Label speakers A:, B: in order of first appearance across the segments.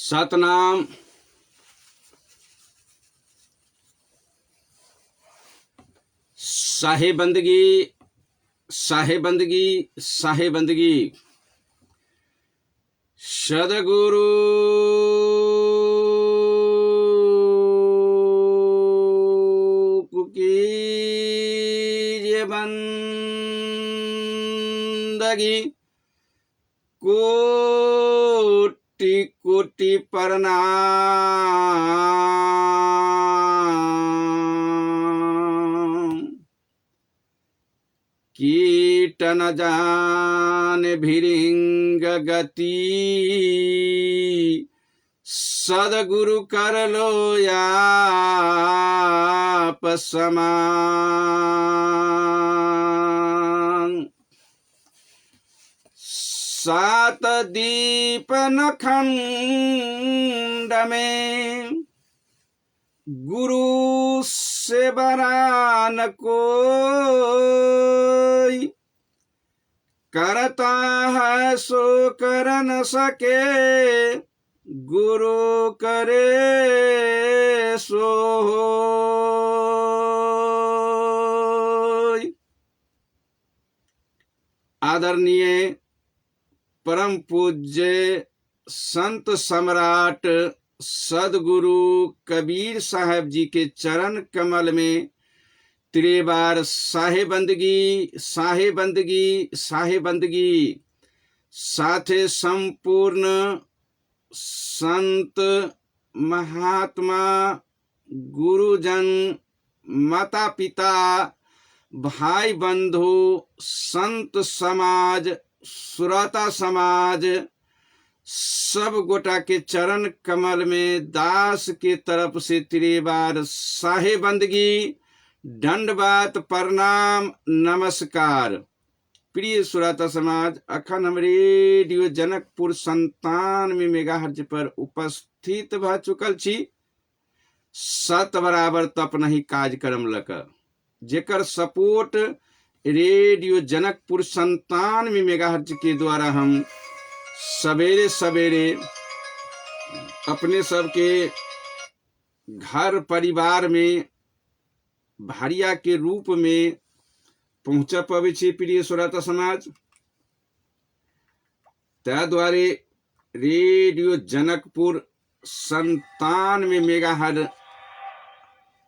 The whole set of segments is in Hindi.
A: सतनाम। साहे बंदगी, साहे बंदगी, साहे बंदगी। सदगुरु की ये बंदगी, कोटि कोटि प्रणाम। कीट न जाने भिरिंग गति, सदगुरु कर लो आप समान। सात दीप नखंड में गुरु से बरान कोई, करता है सो कर न सके, गुरु करे सो होय। आदरणीय परम पूज्य संत सम्राट सदगुरु कबीर साहब जी के चरण कमल में त्रिबार साहे बंदगी, साहे बंदगी, साहे बंदगी। साथे संपूर्ण संत महात्मा गुरुजन माता पिता भाई बंधु संत समाज सुरता समाज सब गोटा के चरण कमल में दास के तरफ से त्रिबार साहे बंदगी, दंडवात प्रणाम नमस्कार। प्रिय सुरता समाज, अखन हम रेडियो जनकपुर 97 मेगाहर्ट्ज पर उपस्थित भ चुकल छी। सत बराबर तप नहीं कार्यक्रम लक, जेकर सपोर्ट रेडियो जनकपुर 97 मेगाहर्ट्ज के द्वारा हम सवेरे सवेरे अपने सबके घर परिवार में भारिया के रूप में पहुँच पावे छी। प्रिय श्रोता समाज, त्या द्वारे रेडियो जनकपुर 97 मेगाहर्ट्ज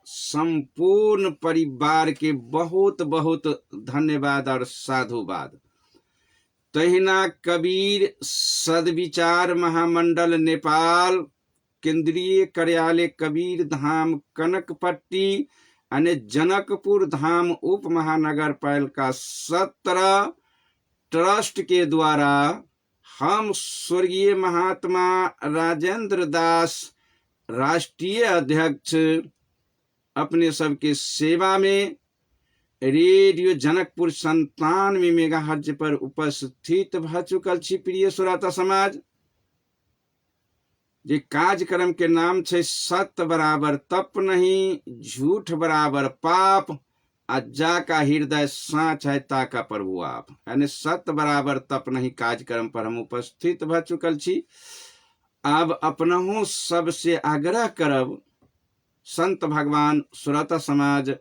A: संपूर्ण परिवार के बहुत बहुत धन्यवाद और साधुवाद। तहिना कबीर सदविचार महामंडल नेपाल केंद्रीय कार्यालय कबीर धाम कनकपट्टी यानी जनकपुर धाम उप महानगर पालिका 17 ट्रस्ट के द्वारा हम स्वर्गीय महात्मा राजेंद्र दास राष्ट्रीय अध्यक्ष अपने सबके सेवा में रेडियो जनकपुर 97 मेगाहर्ट्ज पर उपस्थित भ चुकल छी। प्रिय श्रोता समाज, जे कार्यक्रम के नाम छे सत्य बराबर तप नहीं, झूठ बराबर पाप, आ जाका हृदय साँच है ताका प्रभु आप, यानी सत्य बराबर तप नहीं कार्यक्रम पर हम उपस्थित भ चुकल छी। अब अपनहु सबसे आग्रह करब, संत भगवान श्रोता समाज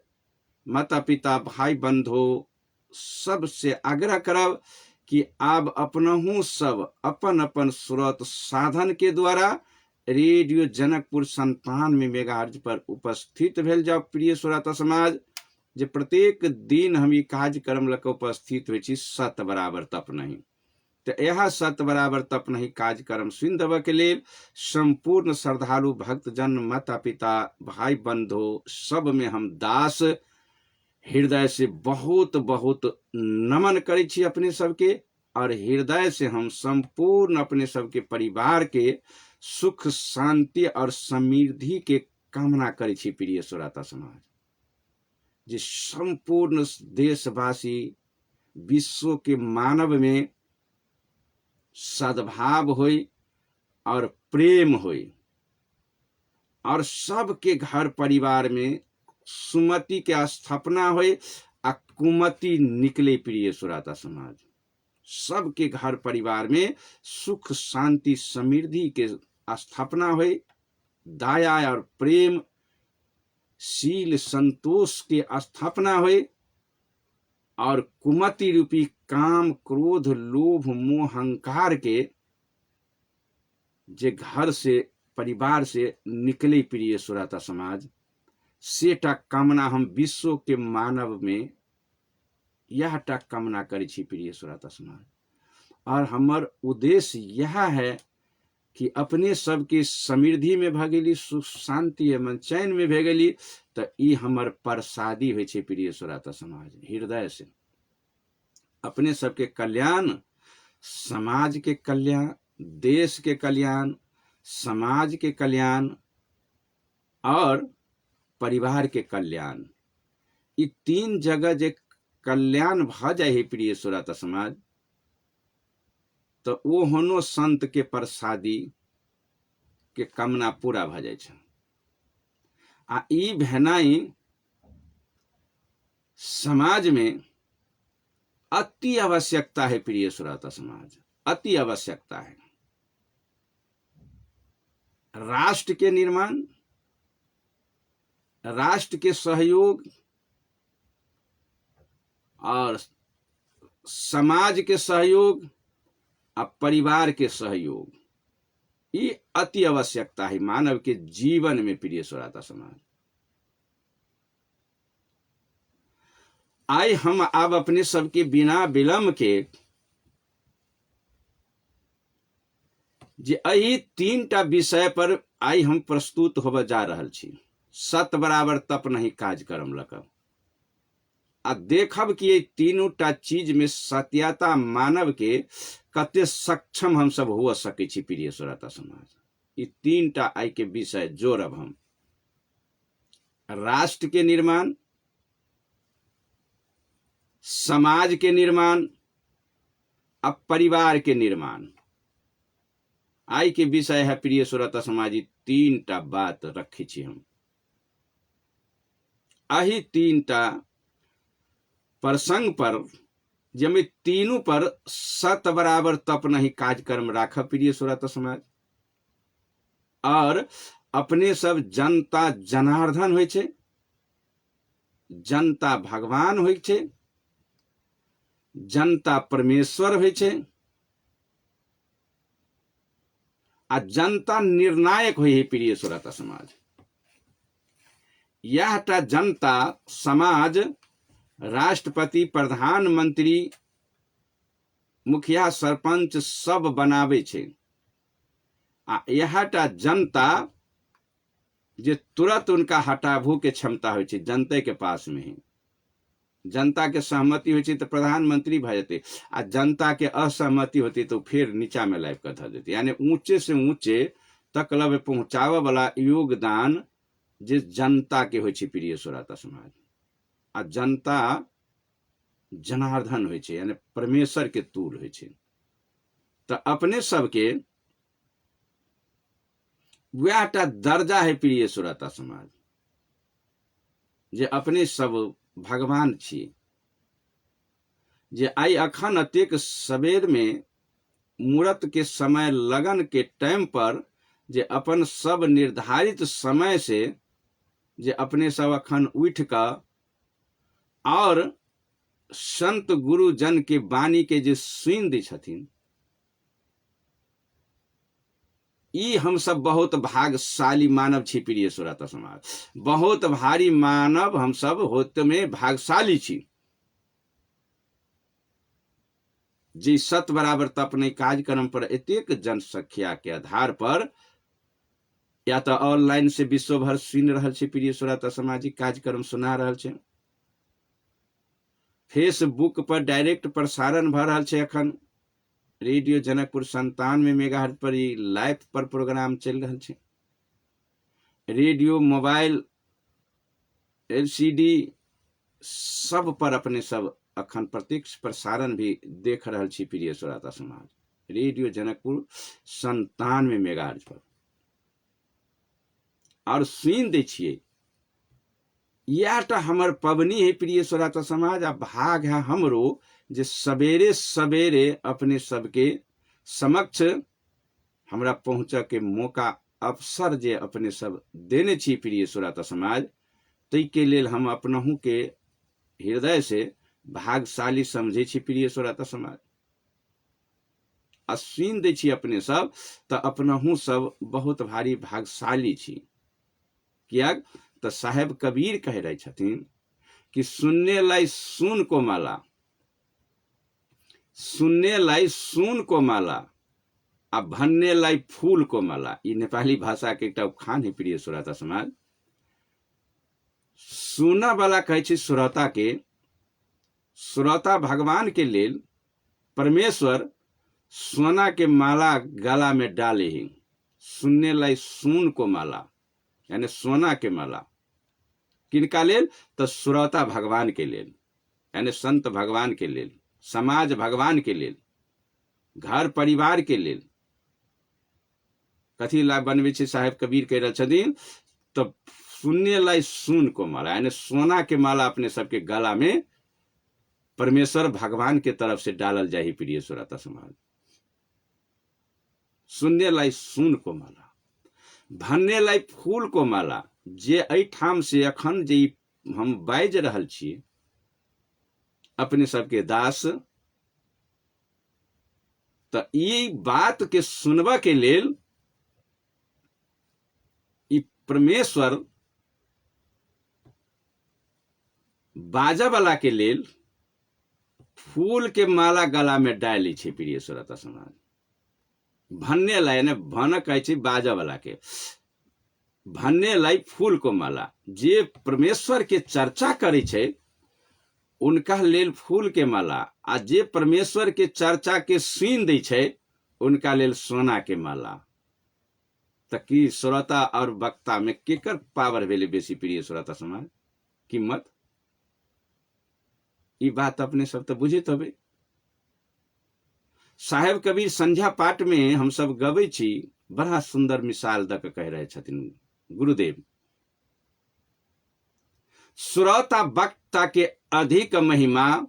A: माता पिता भाई बंधु सबसे आग्रह करब कि आप अपनहु सब अपन अपन स्रोत साधन के द्वारा रेडियो जनकपुर 97 मेगाहर्ट्ज पर उपस्थित भेल जाओ। प्रिय श्रोता समाज, जे प्रत्येक दिन हम ई कार्यक्रम लक उपस्थित होइ छी सत बराबर तप नहीं, तो यह सत बराबर तप नहीं कार्यक्रम सुन देव के लिए संपूर्ण श्रद्धालु भक्तजन माता पिता भाई बंधु सब में हम दास हृदय से बहुत बहुत नमन करै छी अपने सबके, और हृदय से हम संपूर्ण अपने सबके परिवार के सुख शांति और समृद्धि के कामना करै छी। प्रिय श्रोता समाज, जे संपूर्ण देशवासी विश्व के मानव में सद्भाव होय और प्रेम होय, और सबके घर परिवार में सुमति के स्थापना होय आ कुमति निकले। प्रिय श्रोता समाज, सबके घर परिवार में सुख शांति समृद्धि के स्थापना हो, दया और प्रेम, शील संतोष के स्थापना हो, और कुमति रूपी काम, क्रोध, लोभ, मोह, अहंकार के जे घर से परिवार से निकले प्रिय श्रोता समाज, सेटा कामना हम विश्व के मानव में यह टा कामना करै छी प्रिय श्रोता समाज। और हमर उद्देश्य यह है कि अपने सबके समृद्धि में भ गेली, सुख शांति एवं चैन में भ गेली, तो ई हमर प्रसादी होइ छै प्रिय श्रोता समाज। हृदय से अपने सबके कल्याण, समाज के कल्याण, देश के कल्याण, समाज के कल्याण और परिवार के कल्याण, ई तीन जगह जे कल्याण भ जाए है प्रिय श्रोता समाज, तो वो होनो संत के प्रसादी के कामना पूरा भ जाए छै। आ ई भेनाई समाज में अति आवश्यकता है प्रिय श्रोता समाज, अति आवश्यकता है। राष्ट्र के निर्माण, राष्ट्र के सहयोग और समाज के सहयोग और परिवार के सहयोग, ये अति आवश्यकता है मानव के जीवन में प्रिय श्रोता समाज। आइ हम अब अपने सबके बिना विलम्ब के जे अही तीनटा विषय पर आइ हम प्रस्तुत होबे जा रहल छी। सत बराबर तप नहीं कार्यक्रम लक आ देखब कि ये तीनोटा चीज में सत्यता मानव के कते सक्षम हम सब हो सके छी प्रिय श्रोता समाज। ये तीनटा आइ के विषय जोड़ब हम। राष्ट्र के निर्माण, समाज के निर्माण और परिवार के निर्माण, आई के विषय है प्रिय श्रोता समाज। तीनटा बात रखी छी हम। अही तीनटा प्रसंग पर जमे तीनों पर सत बराबर तप नहीं कार्यक्रम राख प्रिय श्रोता समाज। और अपने सब जनता जनार्दन होइ छे, जनता भगवान होइ छे, जनता परमेश्वर होइ छे आ जनता निर्णायक होइ है प्रिय श्रोता समाज। यह टा जनता समाज राष्ट्रपति, प्रधानमंत्री, मुखिया, सरपंच सब बनावे छे। आ यह टा जनता जे तुरंत उनका हटाभू के क्षमता होइ छे जनता के पास में ही। जनता के सहमति होइ छे तो प्रधानमंत्री भ जेते, आ जनता के असहमति होती तो फिर नीचा में लाइव कर ध देते। यानी ऊंचे से ऊंचे तक लब पहुंचावे वाला योगदान जे जनता के होइ छे प्रिय श्रोता समाज। आ जनता जनार्दन होइ छे, यानी परमेश्वर के तुल होइ छे। तो अपने सबके वह टा दर्जा है प्रिय श्रोता समाज जे अपने सब भगवान छी। जे आई अखन अतेक सबेर में मुहूर्त के समय लगन के टाइम पर जे अपन सब निर्धारित समय से जे अपने सब अखन उठ का और संत गुरुजन के वाणी के जे सुन दै छथिन, ई हम सब बहुत भाग्यशाली मानव छी प्रिय श्रोता समाज। बहुत भारी मानव हम सब होत में भाग्यशाली छी जी सत बराबर तप नहीं कार्यक्रम पर एतेक जनसंख्या के आधार पर या तो ऑनलाइन से विश्व भर सुन रहल छे प्रिय श्रोता सामाजिक कार्यक्रम सुना रहल छे, फेसबुक पर डायरेक्ट प्रसारण भ रहल छे। अखन रेडियो जनकपुर 97 मेगाहर्ट्ज पर ही लाइव पर प्रोग्राम चल रहल छे। रेडियो, मोबाइल, एलसीडी सब पर अपने सब अखन प्रत्यक्ष प्रसारण भी देख रहल छी प्रिय श्रोता समाज। रेडियो जनकपुर 97 मेगाहर्ट्ज पर और सुन दे छिए। यह टा हमर पबनी है प्रिय श्रोता समाज। आ भाग है हमरो जे सवेरे सवेरे अपने सबके समक्ष हमरा पहुँचऽ के मौका अवसर जे अपने सब देने छी प्रिय श्रोता समाज, तै के लेल हम अपनहु के हृदय से भाग्यशाली समझे छी प्रिय श्रोता समाज। सुनि दै छी अपने सब तऽ अपनहु सब बहुत भारी भाग्यशाली छी। कियाक तऽ साहेब कबीर कह रहे छथिन कि सुनने लाई सुन को माला, सुनने लाई सुन को माला आ भन्ने लाई फूल को माला। ई नेपाली भाषा के एकटा उखान है प्रिय श्रोता समाज। सुना वाला कहे छी श्रोता के, श्रोता भगवान के लेल परमेश्वर सोना के माला गला में डाले हैं। सुनने लाई सुन को माला यानी सोना के माला किनका लेल? तो श्रोता भगवान के लेल, यानी संत भगवान के लेल, समाज भगवान के लेल, घर परिवार के लेल। कथी ला बनवे छे साहेब कबीर कह रहे छथिन? तो सुनने लाई सुन को माला यानी सोना के माला अपने सबके गला में परमेश्वर भगवान के तरफ से डालल जाए प्रिय श्रोता समाज। सुनने लाई सुन को माला, भन्ने लाई फूल को माला। जे ठाम से अखन जे हम बाज रहल छी अपने सबके दास, तो ई बात के सुनबा के लेल ई परमेश्वर बाजा वाला के लेल फूल के माला गला में डाली छे प्रिय श्रोता समाज। भन्ने लाई ने भन कहे छे बाजा वाला के, भन्ने लाई फूल को माला। जे परमेश्वर के चर्चा करे छे उनका लेल फूल के माला, आ जे परमेश्वर के चर्चा के सुन दै छे उनका लेल सोना के माला। तो की श्रोता और वक्ता में केकर पावर भेले बेसी प्रिय श्रोता समाज? कीमत? ई बात अपने सब तो बुझित हबे। साहेब कबीर संध्या पाठ में हम सब गबै छी, बड़ा सुंदर मिसाल द के कह रहे छथिन गुरुदेव। श्रोता वक्ता के अधिक महिमा,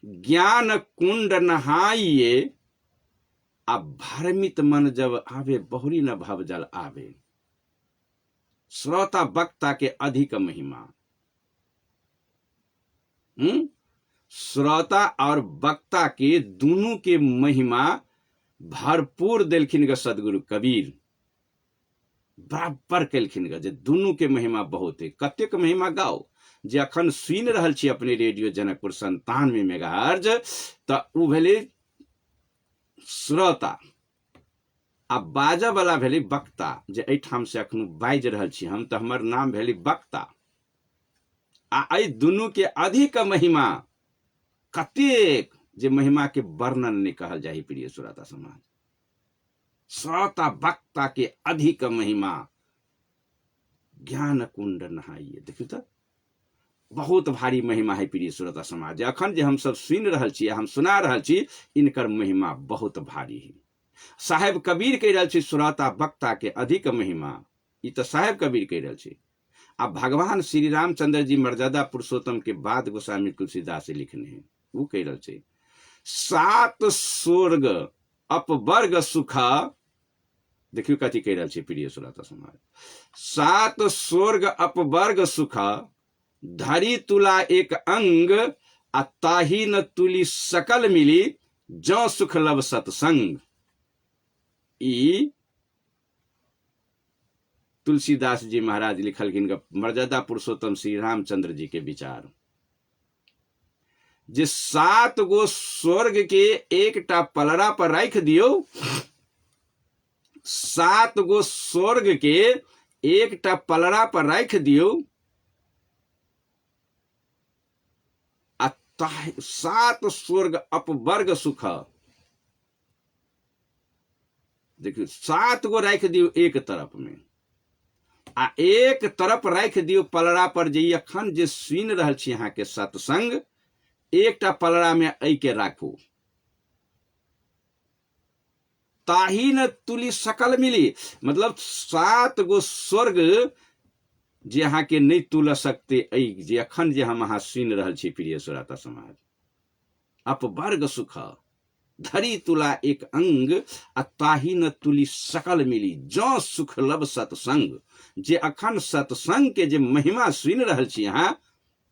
A: ज्ञान कुंड नहाइए, अब भ्रमित मन जब आवे बहुरी न भव जल आवे। श्रोता वक्ता के अधिक महिमा, श्रोता और वक्ता के दोनों के महिमा भरपूर देलखिन ग सदगुरु कबीर, बराबर केलखिन ग। जे दोनों के महिमा बहुत है। कतेक महिमा गाओ जे अखन सुनि रहल छी अपने रेडियो जनकपुर 97 मेगाहर्ज, तो उ भेले श्रोता आ बाजा वाला भेले वक्ता। जे एठाम से अखन बाज रहल छी हम, तो हमर नाम भेले वक्ता। आ एहि दुनू के अधिक महिमा कतेक, जे महिमा के वर्णन नहीं कहल जाही प्रिय श्रोता समाज। श्रोता वक्ता के अधिक महिमा, ज्ञान कुंड नहाइए। देखियो तो बहुत भारी महिमा है प्रिय श्रोता समाज। अखन जे हम सब सुनि रहल छी, हम सुना रहल छी, इनकर महिमा बहुत भारी है। साहेब कबीर कह रहल छी श्रोता वक्ता के अधिक महिमा, ई तो साहेब कबीर कह रहल छी। अब भगवान श्री रामचंद्र जी मर्यादा पुरुषोत्तम के बाद गोस्वामी तुलसीदास लिखने हैं। वो कह रहे छे, सात स्वर्ग अपवर्ग सुखा। देखियो कथी कह रहे छे प्रिय श्रोता समाज। सात स्वर्ग अपवर्ग सुखा, धरी तुला एक अंग, आ ताही न तुली सकल मिली, जो सुख लब सत्संग। ई तुलसीदास जी महाराज लिखलखिन मर्यादा पुरुषोत्तम श्री रामचंद्र जी के विचार। जे 7 गो स्वर्ग के एकटा पलड़ा पर रख दियो, 7 गो स्वर्ग के एकटा पलड़ा पर रख दियो, आ 7 स्वर्ग अपवर्ग सुख। देखियो 7 गो रख दियो एक तरफ में, आ एक तरफ रख दियो पलड़ा पर। जे अखन जे सुनि रहल छी यहाँ के सत्संग, एकटा पलड़ा में ऐ के राखू, ताही न तुली सकल मिली। मतलब 7 गो स्वर्ग जे अहाँ के नहीं तुल सकते ऐ जे अखन जे हम अहाँ सुनि रहल छी प्रिय श्रोता समाज। अपवर्ग सुख, धरी तुला एक अंग आ ताही न तुली सकल मिली, जो सुख लब सत्संग। जे अखन सत्संग के जे महिमा सुनि रहल छी अहाँ,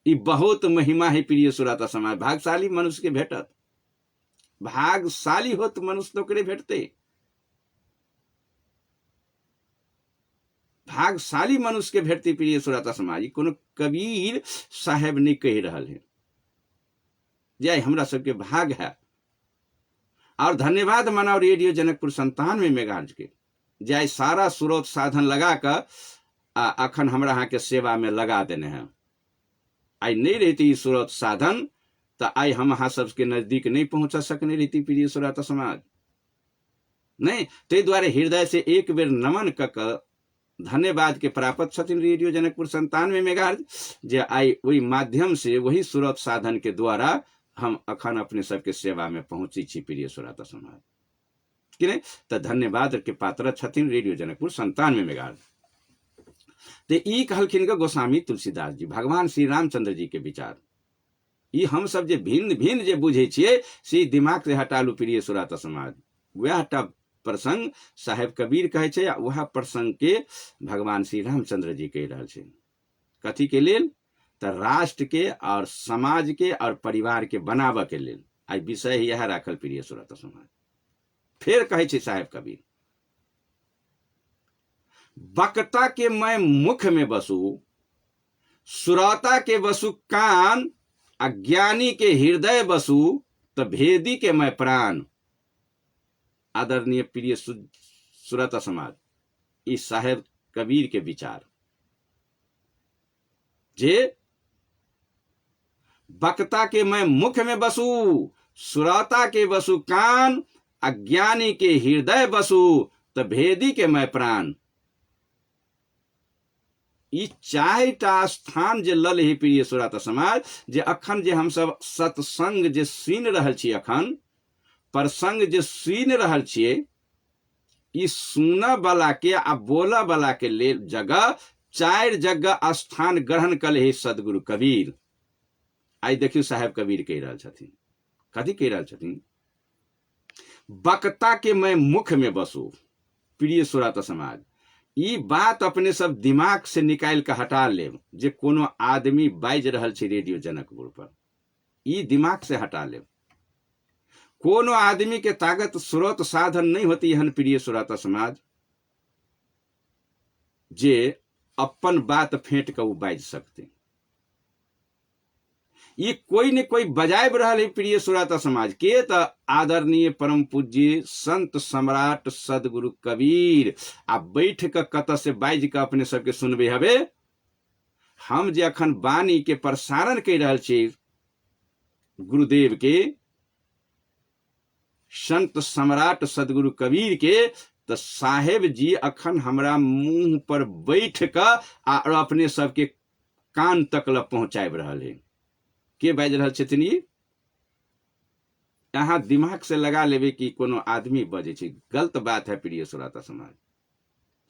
A: ई बहुत महिमा है प्रिय श्रोता समाज। भागशाली मनुष्य के भेटत, भागशाली होत मनुष्य तो ओकरे भेटते। भागशाली मनुष्य के भेटते प्रिय श्रोता समाज। कोनो कबीर साहेब नहीं कह रहल है, जय हमरा सबके भाग है। और धन्यवाद मानव रेडियो जनकपुर 97 मेगाहर्ट्ज के, जय सारा स्रोत साधन लगा कर अखन हमरा अहाँ के सेवा में लगा देने हैं। आई नहीं रहती स्रोत साधन तो आई हम अहाँ सबके नजदीक नहीं पहुंचा सकने रहती प्रिय श्रोता समाज। नहीं ते द्वारे हृदय से एक बेर नमन कर धन्यवाद के प्राप्त छथिन रेडियो जनकपुर 97 मेगाहर्ट्ज, जे आई वही माध्यम से वही स्रोत साधन के द्वारा हम अखन अपने सबके सेवा में पहुंची छी प्रिय श्रोता समाज। कि नहीं तो धन्यवाद के पात्र छथिन रेडियो जनकपुर 97 मेगाहर्ट्ज। तो ई कहलखिन के गोस्वामी तुलसीदास जी भगवान श्री रामचंद्र जी के विचार। ई हम सब जे भिन्न भिन्न जे बुझे छिए से दिमाग से हटालू प्रिय श्रोता समाज। वह प्रसंग साहेब कबीर कहे छे, वह प्रसंग के भगवान श्री रामचंद्र जी कह रहे छे। कथी के लेल? तो राष्ट्र के और समाज के और परिवार के बनावे के लेल आई विषय यह राखल प्रिय श्रोता समाज। फिर कहे छे साहेब कबीर, वक्ता के मैं मुख में बसू, श्रोता के बसु कान, अज्ञानी के हृदय बसु, तो भेदी के मैं प्राण। आदरणीय प्रिय श्रोता समाज, इस साहेब कबीर के विचार जे वक्ता के मैं मुख में बसू, श्रोता के बसु कान, अज्ञानी के हृदय बसु, तो भेदी के मैं प्राण। ई चारिटा स्थान जे लल ही प्रिय श्रोता समाज, जे अखन जे हम सब सत्संग जे सुनि रहल छी, अखन प्रसंग जे सुनि रहल छिए, ई सुनऽ वाला के आ बोलऽ वाला के लेल जगह चार जगह स्थान ग्रहण कल ही सदगुरु कबीर। आई देखियो साहेब कबीर कह रहल छथिन, कथी कह रहल छथिन? वक्ता के मैं मुख में बसू। प्रिय श्रोता समाज, ई बात अपने सब दिमाग से निकाल के हटा लेब। जे कोनो आदमी बाज रहल छै रेडियो जनकपुर पर, ई दिमाग से हटा लेब। कोनो आदमी के ताकत स्रोत साधन नहीं होती हन प्रिय श्रोता समाज, जे अपन बात फेंट के उ बाज सकते। ये कोई ने कोई बजाय रहल है प्रिय श्रोता समाज के, तो आदरणीय परम पूज्य संत सम्राट सदगुरु कबीर आ बैठ के कत से बाज के अपने सबके सुनबे हवे। हम जे अखन वाणी के प्रसारण कर रहल छी गुरुदेव के, संत सम्राट सदगुरु कबीर के, तो साहेब जी अखन हमरा मुंह पर बैठ के और अपने सबके कान तक ल पहुंचाब रहल है। के बाज रहल छथिन? ई यहाँ दिमाग से लगा लेबे कि कोनो आदमी बजे छै, गलत बात है प्रिय श्रोता समाज।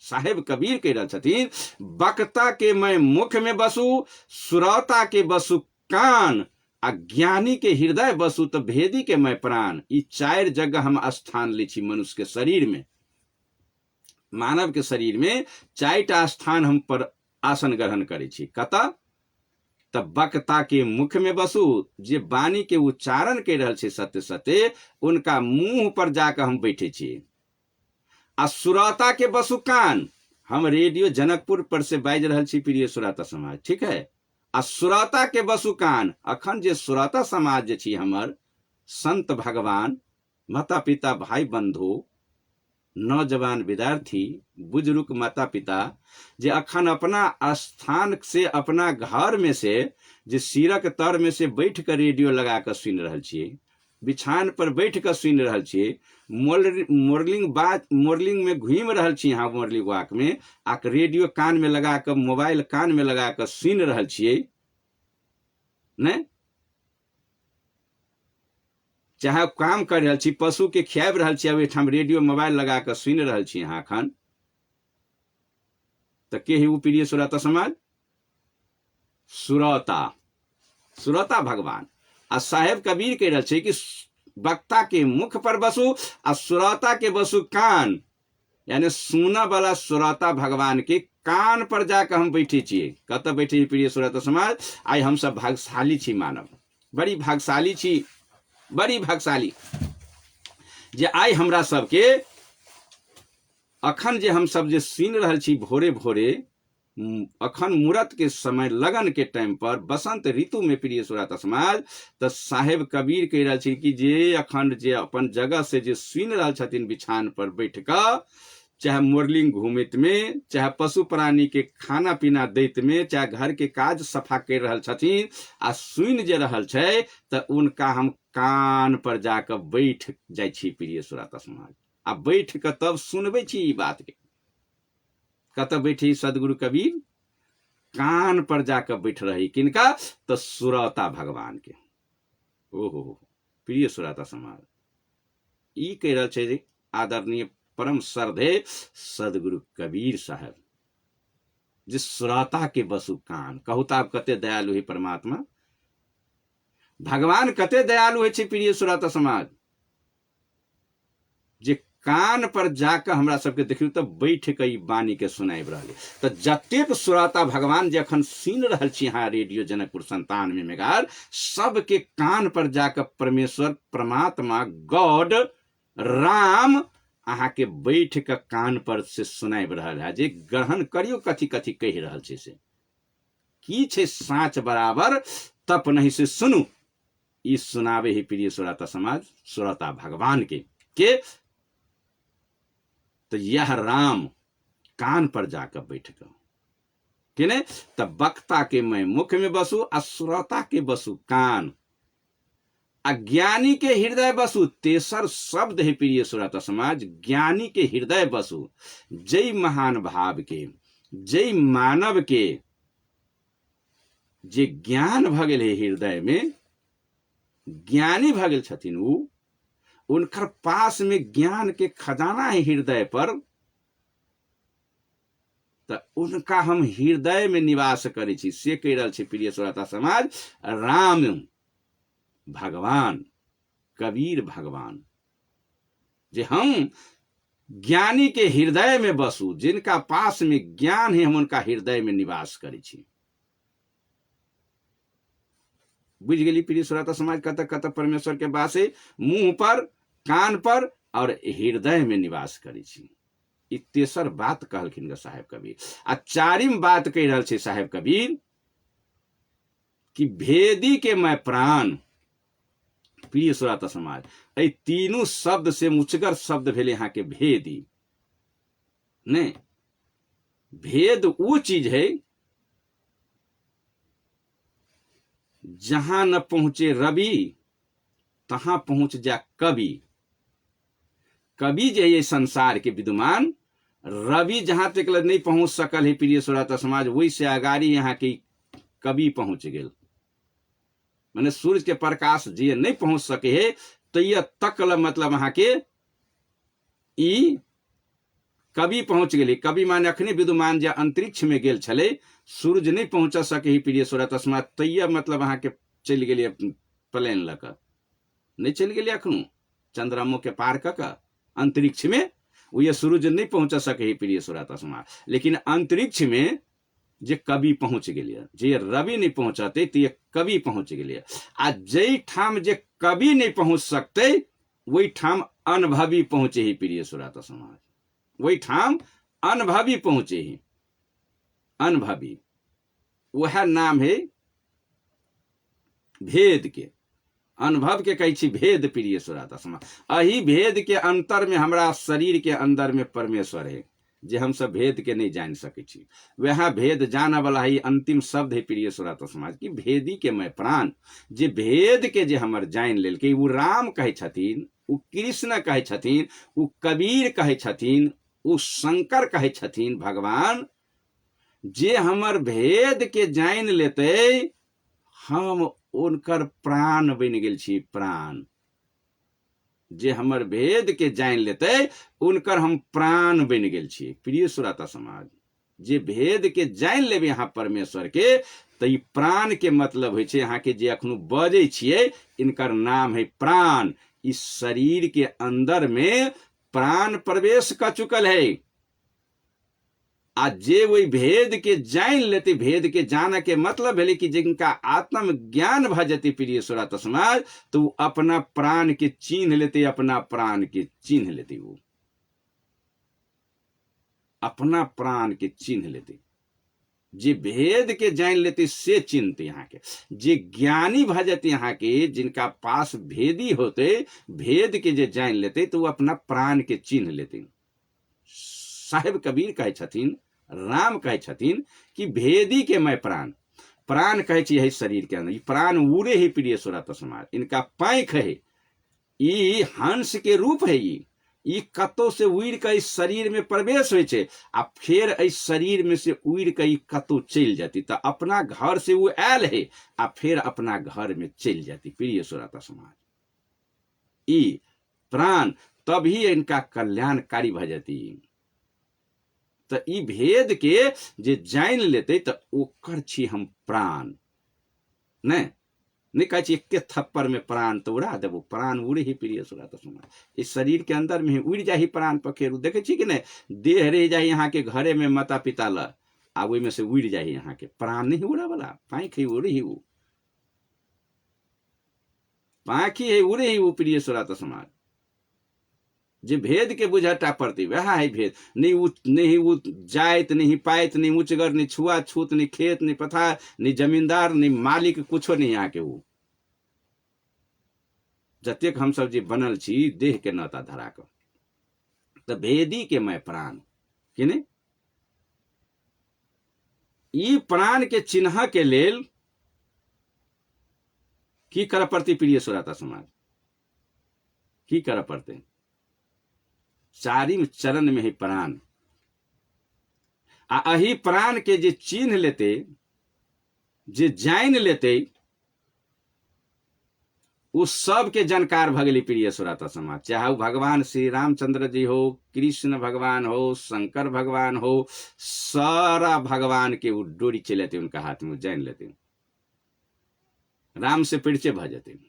A: साहेब कबीर कह रहे छथिन, वक्ता के मैं मुख में बसू, श्रोता के बसु कान, अज्ञानी के हृदय बसु, तो भेदी के मैं प्राण। ई चार जगह हम स्थान ले छी मनुष्य के शरीर में, मानव के शरीर में चारटा स्थान हम पर आसन ग्रहण करे छी। कत? तब वक्ता के मुख में बसू, जे वाणी के उच्चारण कर रहल छै सत्य सत्य, उनका मुंह पर जाकर हम बैठे छी। आ श्रोता के बसु कान, हम रेडियो जनकपुर पर से बाज रहल छी प्रिय श्रोता समाज, ठीक है। आ श्रोता के बसु कान, अखन जे श्रोता समाज जे छी हमर संत भगवान, माता पिता, भाई बंधु, नौजवान विद्यार्थी, बुजुर्ग माता पिता, जे अखन अपना स्थान से, अपना घर में से, जे सिरक तर में से बैठ कर रेडियो लगा कर सुन रहल छिए, बिछान पर बैठ कर सुन रहल छिए, मोरलिंग में घूम रहल छी, यहाँ मोरलिंग वाक में आक रेडियो कान में लगा कर, मोबाइल कान में लगा कर सुन रहल छिए, ने चाहे काम कर रहल छी, पशु के खियाब रहल छी, अब रेडियो मोबाइल लगा कर सुन रहल छी यहाँ अखन, तो के ही प्रिय श्रोता समाज? श्रोता, श्रोता भगवान। आ साहेब कबीर कह रहल छै कि वक्ता के मुख पर बसु आ श्रोता के बसु कान, यानी सुना वाला श्रोता भगवान के कान पर जाकर हम बैठे छिए। कत बैठे प्रिय श्रोता समाज, आई हम सब भाग्यशाली छी, मानव बड़ी भाग्यशाली छी, बड़ी भाग्यशाली जे आई हमरा सबके अखन जे हम सब जे सुनि रहल छी भोरे भोरे, अखन मुहूर्त के समय, लगन के टाइम पर, बसंत ऋतु में प्रिय श्रोता समाज, तो साहेब कबीर कह रहा छी कि जे अखन जे अपन जगह से जे सुनि रहल छथिन बिछान पर बैठ कर, चाहे मोरलिंग घूमित में, चाहे पशु प्राणी के खाना पीना दैत में, चाहे घर के काज सफा कर रहल छथिन आ सुनि जे रहल छै, तो उनका हम कान पर जाकर बैठ जाइ छी प्रिय श्रोता समाज। आ बैठ के तब सुनबे छी ई बात के। कत बैठी सदगुरु कबीर? कान पर जाकर बैठ रही, किनका? तो श्रोता भगवान के। ओहो प्रिय श्रोता समाज, ई कह रहा छै आदरणीय परम श्रद्धेय सदगुरु कबीर साहब, जिस श्रोता के बसु कान। कहू तो आप कते दयालु है परमात्मा, भगवान कते दयालु है प्रिय श्रोता समाज, जे कान पर जाकर हमरा सबके देखियो तो बैठ के ई वाणी के सुनाबि रहले। तो जतेक श्रोता भगवान जे अखन सुनि रहल छी यहाँ रेडियो जनकपुर 97 मेगाहर्ट्ज, सबके कान पर जाकर परमेश्वर परमात्मा गॉड राम अहाँ के बैठ के कान पर से सुनाबि रहल है, जे ग्रहण करियो कथी कथी कहि रहल छै से। की छै साँच बराबर तप नहीं से सुनू, ई सुनावे ही प्रिय श्रोता समाज श्रोता भगवान के तो यह राम कान पर जाकर बैठ कर कि नहीं, तब वक्ता के मैं मुख में बसु आ श्रोता के बसु कान, अज्ञानी के हृदय बसु। तेसर शब्द है प्रिय श्रोता समाज, ज्ञानी के हृदय बसु। जय महान भाव के, जय मानव के जे ज्ञान भगल है हृदय में, ज्ञानी भगल छथिन उ, उनकर पास में ज्ञान के खजाना है हृदय पर, तो उनका हम हृदय में निवास करे छी। से कह रहल छै प्रिय श्रोता समाज राम भगवान, कबीर भगवान, जे हम ज्ञानी के हृदय में बसू, जिनका पास में ज्ञान है हम उनका हृदय में निवास करे छी। बुझ गेली प्रिय श्रोता समाज, कत कत परमेश्वर के वासे मुंह पर, कान पर और हृदय में निवास करे छी। ई तेसर बात कहलखिन साहेब कबीर। आ चारिम बात कह रहल छै साहेब कबीर कि भेदी के मैं प्राण। प्रिय श्रोता समाज, ए तीनों शब्द से मुचगर शब्द भेले यहाँ के भेदी। ने भेद वो चीज है जहां न पहुंचे रवि तहां पहुंच जा कवि। कवि जे ये संसार के विद्यमान, रवि जहां तक नहीं पहुंच सकल है प्रिय श्रोता समाज, वही से अगाड़ी यहाँ के कवि पहुंच गेल। माने सूर्य के प्रकाश जे नहीं पहुंच सके है तो यह तकल मतलब अहाँ के ई कवि पहुंच गेली। कवि माने अखने विद्यमान जे अंतरिक्ष में गेल छले, सूर्य नहीं पहुंच सके प्रिय श्रोता समाज, तैया मतलब अहाँ के चल गेली प्लेन लक, नहीं चल गेली अखनू चंद्रमा के पार क अंतरिक्ष में, वो ये सूर्य नहीं पहुंच सके प्रिय श्रोता समाज। लेकिन अंतरिक्ष में जे कवि पहुंच गेलिए, जे रवि नहीं पहुंचते तो ये कवि पहुंच गेलिए। आ जय ठाम जे कवि नहीं पहुंच सकते वही ठाम अनुभवी पहुंचे ही प्रिय श्रोता समाज, वही ठाम अनुभवी पहुंचे ही। अनुभवी वह नाम है भेद के, अनुभव के कही छी भेद प्रिय श्रोता समाज। अही भेद के अंतर में हमरा शरीर के अंदर में परमेश्वर है, जे हम सब भेद के नहीं जान सके छी। वह भेद जाना वाला ही अंतिम शब्द है प्रिय श्रोता समाज की भेदी के मैं प्राण। जे भेद के जे हमर जान लेल के, वो राम कहे छथिन, वो कृष्ण कहे छथिन, वो कबीर कहे छथिन, वो शंकर कहे छथिन, भगवान जे हमर भेद के जान लेते हम उनकर प्राण बन गेल छी। प्राण जे हमर भेद के जान लेते उनकर हम प्राण बन गेल छी। प्रिय श्रोता समाज, जे भेद के जान लेबे यहाँ परमेश्वर के, तो ई प्राण के मतलब है यहाँ के जे अखनो बजे छिए, इनकर नाम है प्राण। इस शरीर के अंदर में प्राण प्रवेश कर चुकल है। आ जे वही भेद के जान लेते, भेद के जाना के मतलब है कि जिनका आत्म ज्ञान भजती प्रिय सुरत समाज, तो अपना प्राण के चिन्ह लेते, अपना प्राण के चिन्ह लेते, वो अपना प्राण के चिन्ह लेते। जे भेद के जान लेते से चिन्हते यहाँ के, जे ज्ञानी भजते यहाँ के, जिनका पास भेदी होते, भेद के जे जान लेते, तो वो अपना प्राण के चिन्ह लेते। साहेब कबीर कहे छथिन, राम कहे छथिन कि भेदी के मैं प्राण, प्राण कहे छी है शरीर के अंदर, प्राण उड़े ही प्रिय सुरत समाज, इनका पैंख है, ई हंस के रूप है, ई कतो से उड़ के इस शरीर में प्रवेश हो छे, आ फिर इस शरीर में से उड़ के ई कतो चल जाती, तो अपना घर से वो आयल है, आ फिर अपना घर में चल जाती प्रिय सुरत समाज। ई प्राण तभी इनका कल्याणकारी भजती। तो ई भेद के जे जान लेते, तो ओकर छी हम प्राण। नहीं कहे एक थप्पड़ में प्राण तो उड़ा देबो, प्राण उड़े ही प्रिय सुरत समाज, इस शरीर के अंदर में उड़ जा ही प्राण पखेरु। देखे छी कि नहीं, देह रह जाए यहाँ के घरे में माता पिता ला, आ में से उड़ जाए यहाँ के, प्राण नहीं उड़ा वाला, पाँख ही उड़ी ही, वो पाँखी है उड़े ही वो प्रिय सुरत समाज। जे भेद के बुझटा पड़ती वह है भेद, नहीं वो जायत नहीं पायत नहीं उचगर नहीं छुआछूत नहीं खेत नहीं पथार नहीं जमींदार नहीं मालिक कुछो नहीं यहाँ के। वो जतेक हम सब जे बनल छी देह के नाता धरा कर, तो भेदी के मैं प्राण कि नहीं, ई प्राण के चिन्ह के लेल की कर पड़ती प्रिय सुरता समाज, की कर पड़ते, चारिम चरण में ही प्राण, अही प्राण के जे चिन्ह लेते, जे जान लेते, उस सब के जानकार भगली प्रिय सुरता समाज। चाहे वो भगवान श्री रामचंद्र जी हो, कृष्ण भगवान हो, शंकर भगवान हो, सारा भगवान के वो डोरी चलेते, उनका हाथ में जान लेते, राम से परिचय भजते।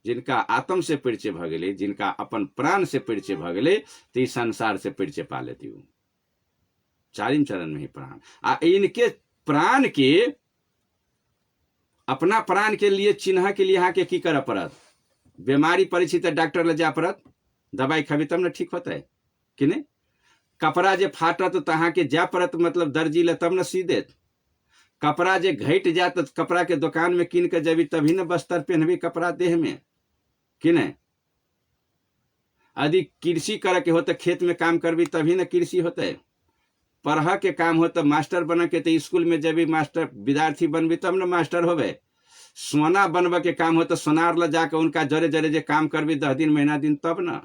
A: जिनका आत्म से परिचय भगले, जिनका अपन प्राण से परिचय भगले, तो संसार से परिचय पा लेती हूँ। चारिम चरण में ही प्राण, इनके प्राण के अपना प्राण के लिए चिन्ह के लिए यहाँ के की कर पड़त, बीमारी पड़ी तो डॉक्टर ले जा पड़त, दवाई खाबी तब न ठीक होता है कि नहीं, कपड़ा जे फाटत तो तहाँ के जा पड़त, मतलब दर्जी ले तब न सी देत, कपड़ा जे घट जात तो कपड़ा के दुकान में किन के जबी तभी न बस्तर पहनबी कपड़ा देह में कि नहीं। यदि कृषि करे के हो तो खेत में काम करबी तभी न कृषि होता है, पढ़ा के काम हो तो मास्टर बन के तो स्कूल में जब भी मास्टर विद्यार्थी बनबी तब न मास्टर होबे, सोना बनवा के काम हो तो सोनार ला जाके उनका जरे जरे जे काम करबी 10 दिन महीना दिन तब न,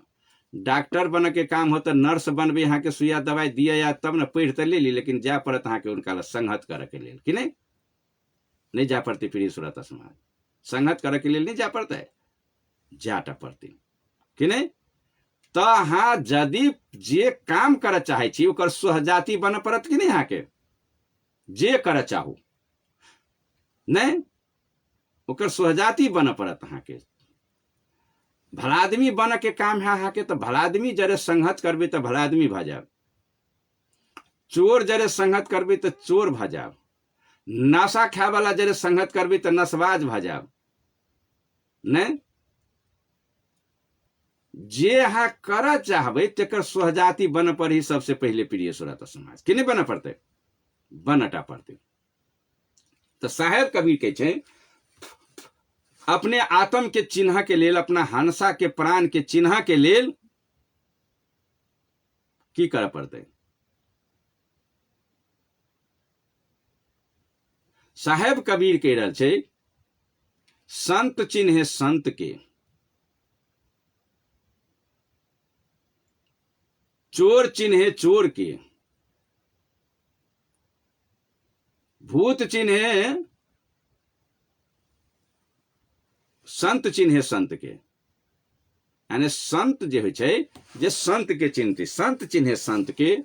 A: डॉक्टर बन के काम हो तो नर्स बनबी, यहाँ के सुइया दवाई दिया या तब न पढ़ तो ले ली, लेकिन जा पड़त यहाँ के उनका संगत करे के लिए कि नहीं जा पड़ती प्रिय सुरता समाज, संगत करे के लिए नहीं जा पड़ता है, जाटा पड़ती कि नहीं। तो हाँ यदि जे काम कर चाहे छी ओकर सहजाति बन पड़त कि नहीं, यहाँ के जे कर चाहू नहीं ओकर सहजाति बन पड़त, यहाँ के भलादमी बन के काम है यहाँ के, तो भलादमी जरे संगत करबी तो भलादमी भजाब, चोर जरे संगत करबी तो चोर भजाब, नशा खाए वाला जरे संगत करबी तो नशबाज भजाब, नहीं जे यहाँ कर चाहबे तेकर सहजाति बन पर ही सबसे पहले प्रिय सुरता समाज कि नहीं बन पड़ते, बनटा पड़ते। तो साहेब कबीर कहे अपने आत्म के चिन्ह के लेल, अपना हंसा के प्राण के चिन्ह के लेल की कर पड़ते। साहेब कबीर कह रहा है संत चिन्ह संत के, चोर चिन्ह चोर के, भूत चिन्ह संत चिन्ह संत के, यानी संत जे है जे संत के चिन्हती, संत चिन्ह संत के,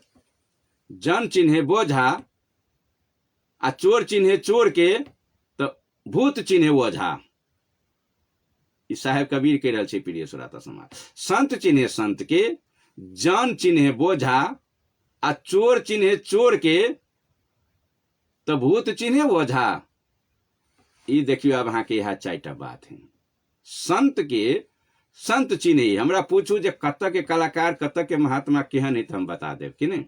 A: जन चिन्ह बोझा, आ चोर चिन्ह चोर के, तो भूत चिन्ह ओझा। ई साहेब कबीर कह रहा है प्रिय श्रोता समाज। संत चिन्हे संत के, जान चिन्हे बोझा, आ चोर चिन्हे चोर के, तो भूत चिन्हे ओझा। ई देखियो अब अहाँ के यह 4टा बात है। संत के संत चिन्हे, हमरा पूछू जे कत के कलाकार कत के महात्मा केहन है तो हम बता देव कि नहीं।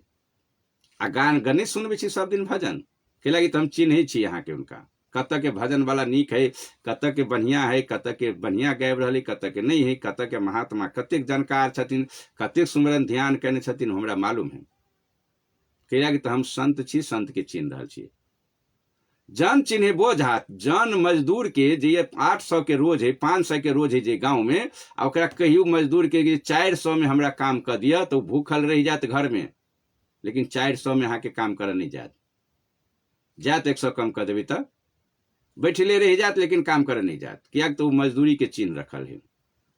A: आ गान गने सुनबे छी सब दिन भजन के लगी तो हम चिन्हे छी यहाँ के उनका, कत के भजन वाला नीक है, कत के बढ़िया है, कत के बढ़िया गाबि रही, कत के नहीं है, कत के महात्मा कतेक जानकार छथिन, कतेक सुमरन ध्यान करने छथिन, हमरा मालूम है। के लगी तो हम संत छी, संत के चिन्ह रहल छी। जन चिन्हे बोझा, जन मजदूर के जे 800 के रोज है, 500 के रोज है जे गांव में, आ ओकरा कहियो मजदूर के 400 में हमरा काम कर दिया तो भूखल रह जात घर में, लेकिन 400 में अहाँ के काम कर नहीं जात। 100 कम कर देवी तब बैठले रह जात, लेकिन काम कर नहीं जात, क्या तो मजदूरी के चिन्ह रखल है।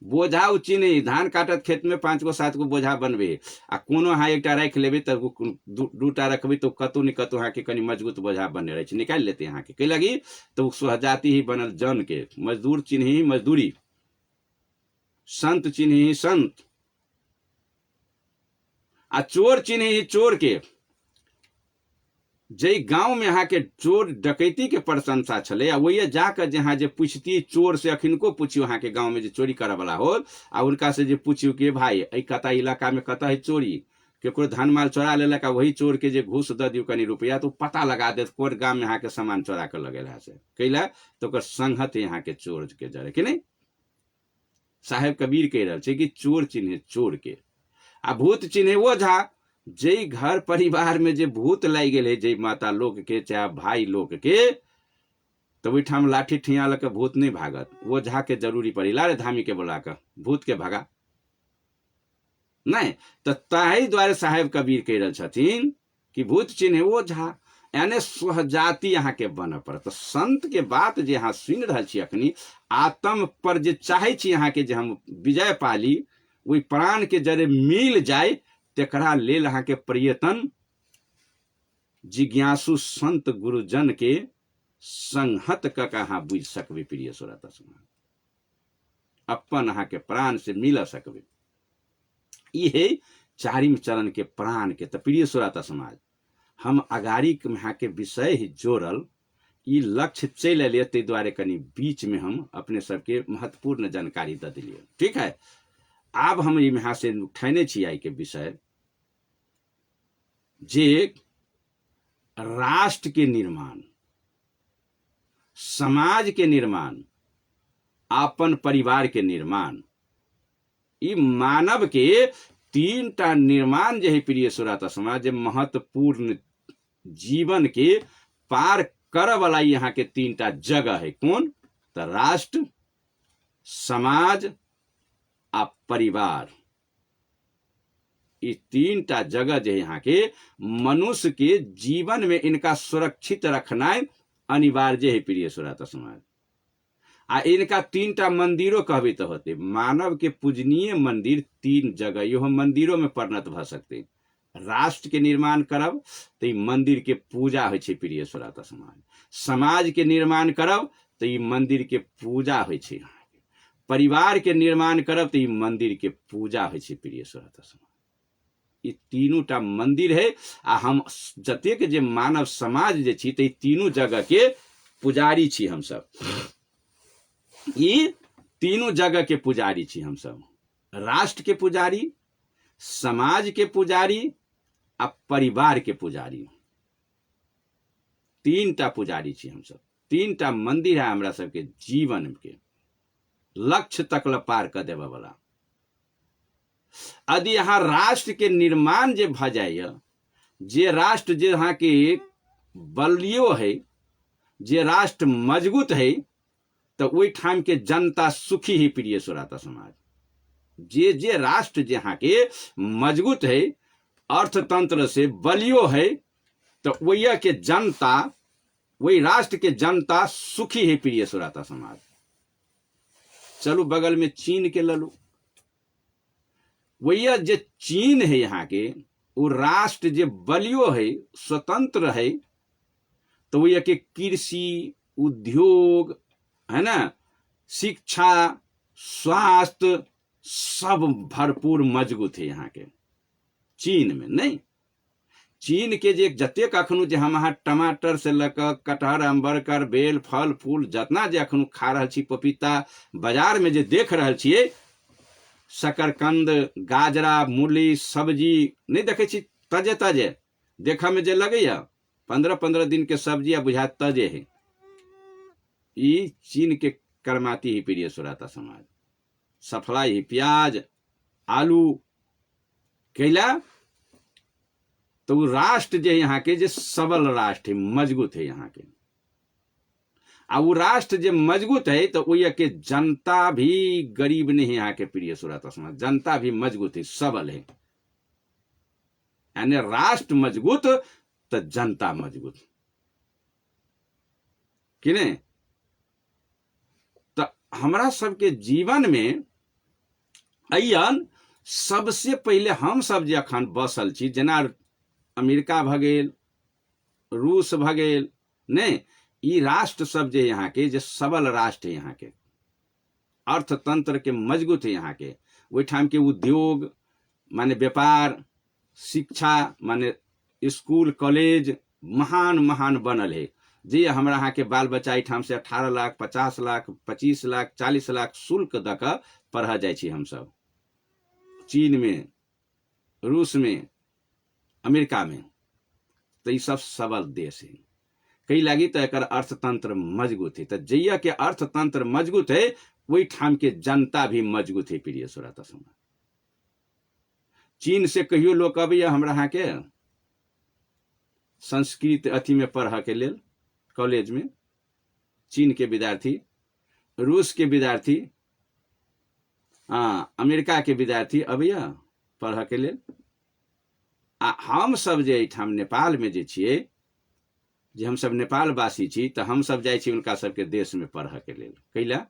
A: बोझा उ चिन्ह, धान काटत खेत में 5 गो 7 गो बोझा बनबे, आ कोनो अहाँ एकटा राख लेबे तब 2टा रखबे तो कतौ न कतौ अहाँ के कनी मजबूत बोझा बने रहे, निकाल लेते अहाँ के लगी तो स्वजाति ही बनल जन के। मजदूर चिन्ह ही मजदूरी, संत चिन्ह ही संत, आ चोर चिन्ह ही चोर के। जे गांव में अहाँ के चोर डकैती के प्रशंसा छले, आ वही जाकर जहाँ जे पूछती चोर से, अखिनको पूछियो अहाँ के गांव में जे चोरी करे वाला हो, आ उनका से जे पूछियो कि भाई ऐ कता इलाका में कता है चोरी, केकरो धन माल चोरा लेलक, वही चोर के जे घूस द दियो कनी रुपया तो पता लगा देत कोन गांव में अहाँ के सामान चोरा कर लगेला से कैला तो ओकर संगत यहाँ के चोर के जरे कि नहीं। साहेब कबीर कह रहा है कि चोर चिन्हे चोर के, आ भूत चिन्हे ओझा। जे घर परिवार में जे भूत लाई गेल, जे माता लोग के चाहे भाई लोग के, तो ओठाम लाठी ठिया लके भूत नहीं भागत, ओझा के जरूरी पड़ी। लारे धामी के बोला कर भूत के भागा नहीं। तो ताही द्वारे साहेब कबीर कह रहे छथिन कि भूत चिन्हे ओझा, यानी स्वजाति यहाँ के बन पड़त। संत के बात जे यहाँ सुन रहे छी अखनी, आत्म पर जे चाहे छी यहाँ के जे हम विजय पाली, वही प्राण के जरे मिल जाए, तेकरा लेल अहाँ के प्रयत्न जिज्ञासु संत गुरुजन के संहत क के अहाँ बुझ सकबे प्रिय श्रोता समाज, अपन अहाँ के प्राण से मिल सकबे। ये 4म चरण के प्राण के। तो प्रिय श्रोता समाज, हम अगाड़ी यहाँ के विषय ही जोड़ल, ई लक्ष्य चल अलिए, ते द्वारे कनी बीच में हम अपने सबके महत्वपूर्ण जानकारी दे दिलिए। ठीक है, अब हम यहाँ से उठैने छी आई के विषय जे राष्ट्र के निर्माण, समाज के निर्माण, अपन परिवार के निर्माण, ई मानव के 3टा निर्माण जे है प्रिय श्रोता समाज, जे महत्वपूर्ण जीवन के पार कर वाला यहाँ के 3टा जगह है। कौन? तो राष्ट्र, समाज आ परिवार। ये 3टा जगह जो यहाँ के मनुष्य के जीवन में इनका सुरक्षित रखना अनिवार्य है प्रिय श्रोता समाज। आ इनका 3टा मंदिरों कहबे तो होते, मानव के पूजनीय मंदिर 3 जगह, यो हम मंदिरों में परिणत भ सकते। राष्ट्र के निर्माण करब तो ई मंदिर के पूजा हो छे प्रिय श्रोता समाज। समाज के निर्माण करब तो ई मंदिर के पूजा हो छे। परिवार के निर्माण करब तो ई मंदिर के पूजा हो छे प्रिय श्रोता समाज। ई 3टा मंदिर है, आ हम जतेक जे मानव समाज जे छी तो ई 3 जगह के पुजारी छी हम सब। ई 3 जगह के पुजारी छी हम सब, राष्ट्र के पुजारी, समाज के पुजारी आ परिवार के पुजारी। 3टा पुजारी छी हम सब। 3टा मंदिर है हमरा सबके जीवन के लक्ष्य तक ल पार कर देवे वाला। यदि यहाँ राष्ट्र के निर्माण जे भ जाए, जे राष्ट्र जे यहाँ के बलियो है, जे राष्ट्र मजबूत है, तो वही ठाम के जनता सुखी ही प्रिय श्रोता समाज। जे राष्ट्र जहाँ के मजबूत है, अर्थतंत्र से बलियो है, तो वही के जनता, वही राष्ट्र के जनता सुखी है प्रिय श्रोता समाज। चलो बगल में चीन के ललू, वही जे चीन है यहाँ के, वो राष्ट्र जे बलियो है, स्वतंत्र है, तो वही के कृषि, उद्योग है ना, शिक्षा, स्वास्थ्य सब भरपूर मजबूत है यहाँ के। चीन में नहीं, चीन के जे जतेक अखनु जे हम अहाँ टमाटर से लऽ कऽ कटहर, अम्बरकर, बेल, फल फूल जितना जे अखनु खा रहल छी, पपीता बाजार में जे देख रहल छियै, शकरकंद, गाजरा, मूली, सब्जी नहीं देखे छी तजे तजे देखा में जे लगैया 15-15 दिन के सब्जी आ बुझा तजे है। ई चीन के कर्माती ही प्रिय सुराता समाज। सफलाई ही प्याज, आलू कैला तो वो राष्ट्र जे यहाँ के जे सबल राष्ट्र है, मजबूत है यहाँ के। आ वो राष्ट्र जे मजबूत है तो वो के जनता भी गरीब नहीं है यहाँ के प्रिय सुराता समाज। जनता भी मजबूत है, सबल है। यानी राष्ट्र मजबूत तो जनता मजबूत कि नहीं। तो हमरा सबके जीवन में अयन सबसे पहले हम सब जे अखन बसल छी, जेना अमेरिका भ गेल, रूस भ गेल, नहीं ई राष्ट्र सब जे यहाँ के जे सबल राष्ट्र है, यहाँ के अर्थतंत्र के मजबूत है, यहाँ के ओहिठाम के उद्योग माने व्यापार, शिक्षा माने स्कूल कॉलेज महान महान बनल है। जे हमरा यहाँ के बाल बच्चा एठाम से 18 लाख, 50 लाख, 25 लाख, 40 लाख शुल्क द के पढ़ा जाय छी हम सब। चीन में, रूस में, अमेरिका में, तो ये सब सबल देश है। कई लागी तो एक अर्थतंत्र मजबूत है। तो जैया के अर्थतंत्र मजबूत है, वही ठाम के जनता भी मजबूत है प्रिय सुराता समाज। चीन से कहियो लोग अबैया हमरा यहाँ के संस्कृत अथी में पढ़ के लेल, कॉलेज में, चीन के विद्यार्थी, रूस के विद्यार्थी, अमेरिका के विद्यार्थी अबैया पढ़ के लेल। आ हम सब जे एठाम नेपाल में जे छियै, जे हम सब नेपाल वासी छी, तो हम सब जाय छी उनका सबके देश में पढ़ के लेल। कैला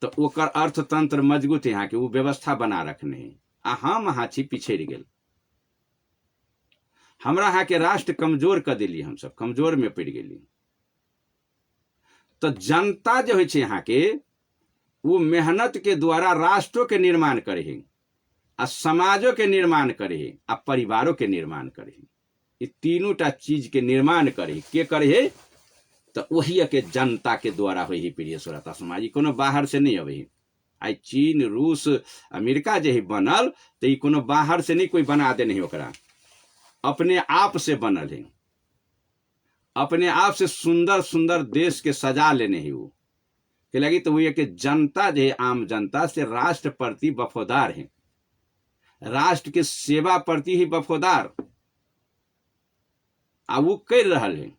A: तो ओकर अर्थतंत्र मजबूत है, यहाँ के वो व्यवस्था बना रखने है। आ हम अहाँ छी पिछड़ गेल। हमरा यहाँ के राष्ट्र कमजोर कर दिली, हम सब कमजोर में पड़ गेली। तो जनता जो है यहाँ के वो मेहनत के द्वारा राष्ट्रों के निर्माण करे है, आ समाजों के निर्माण करे है, आ परिवारों के निर्माण करे है। ये तीनों टा चीज के निर्माण करे के करे है, तो वही के जनता के द्वारा हो ही प्रिय सुराता समाज। कोनो बाहर से नहीं अबे। आई चीन, रूस, अमेरिका जे बनल तो ये कोनो बाहर से नहीं कोई बना दे नहीं, ओकरा अपने आप से बनल है। अपने आप से सुंदर सुंदर देश के सजा लेने ही वो के लगी। तो वो कि जनता जे आम जनता से राष्ट्र प्रति वफादार है, राष्ट्र के सेवा प्रति ही वफादार आ वो कर रहा है।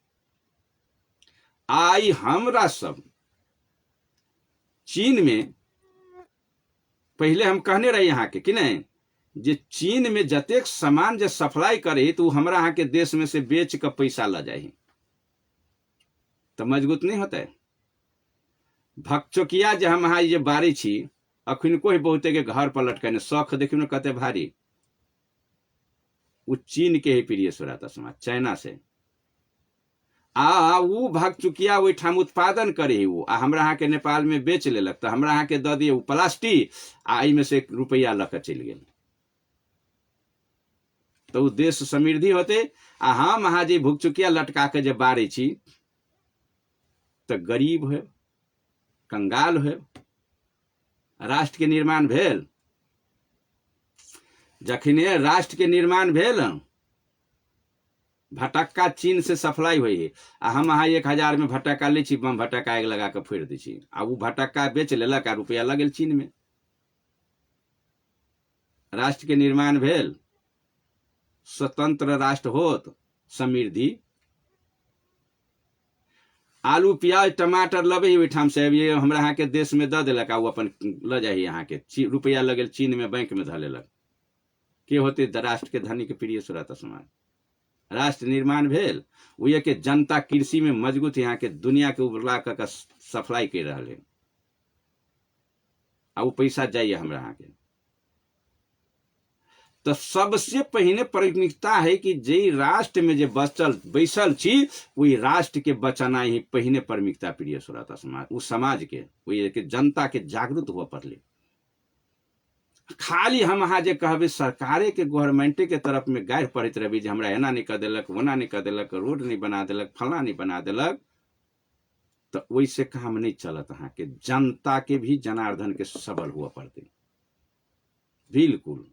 A: आई हमरा सब चीन में पहले हम कहने रहे यहाँ के कि नहीं, जे चीन में जतेक सामान जे सप्लाई करे तो हमरा यहाँ के देश में से बेच के पैसा ला जाए, तो मजबूत नहीं होता है। भकचोकिया जे हम यहाँ ये बारी छी, अखन कोई बहुते के घर पर लटकने शौख देखियो न कते भारी। वो चीन के ही प्रिय सुराता समाज, चाइना से वो भकचुकिया वही ठाम उत्पादन करे वो, आ हमरा यहाँ के नेपाल में बेच लेलक। तो हमरा यहाँ के द दिए प्लास्टिक, आ में से रुपया लक चल गए। तो वो देश समृद्धि होते। आ हम अहाँ जे भुकचुकिया लटका के जब बारे छी, तो गरीब है, कंगाल है। राष्ट्र के निर्माण भेल, जखने राष्ट्र के निर्माण भेल, भटक्का चीन से सप्लाई हुई है। आ हम अहाँ 1000 में भटक्का ले छी, बम भटक्का आग लगा के फोड़ दी छी, आ वो भटक्का बेच लेलक, आ रुपया लगल चीन में। राष्ट्र के निर्माण भेल, स्वतंत्र राष्ट्र होत, समृद्धि। आलू प्याज टमाटर लबे ओहिठाम से ये हमरा यहाँ के देश में द देलक, आ वो अपन ल जाए यहाँ के रुपया लगल चीन में बैंक में ध लेलक। के होते राष्ट्र के धनिक प्रिय सुराता समाज। राष्ट्र निर्माण भेल, वो ये के जनता कृषि में मजबूत, यहाँ के दुनिया के उबरला का सप्लाई कर रहा है, आ वो पैसा जाइए हमरा यहाँ के। तो सबसे पहिने प्राथमिकता है कि जे राष्ट्र में जे बैसल छी वही राष्ट्र के बचाना ही पहिने प्राथमिकता प्रिय श्रोता समाज, उस समाज के वही के जनता के जागरूक हुआ पड़ले। खाली हम अहाँ जे कहबे सरकारे के गवर्नमेंटे के तरफ में गाढ़ पड़त रही जे हमरा एना नहीं कर देलक, ओना नहीं कर देलक, रोड नहीं बना देलक, फला नहीं बना देलक, तो वैसे काम नहीं चलत। अहाँ के जनता के भी जनार्दन के सबल हुआ पड़ते। बिल्कुल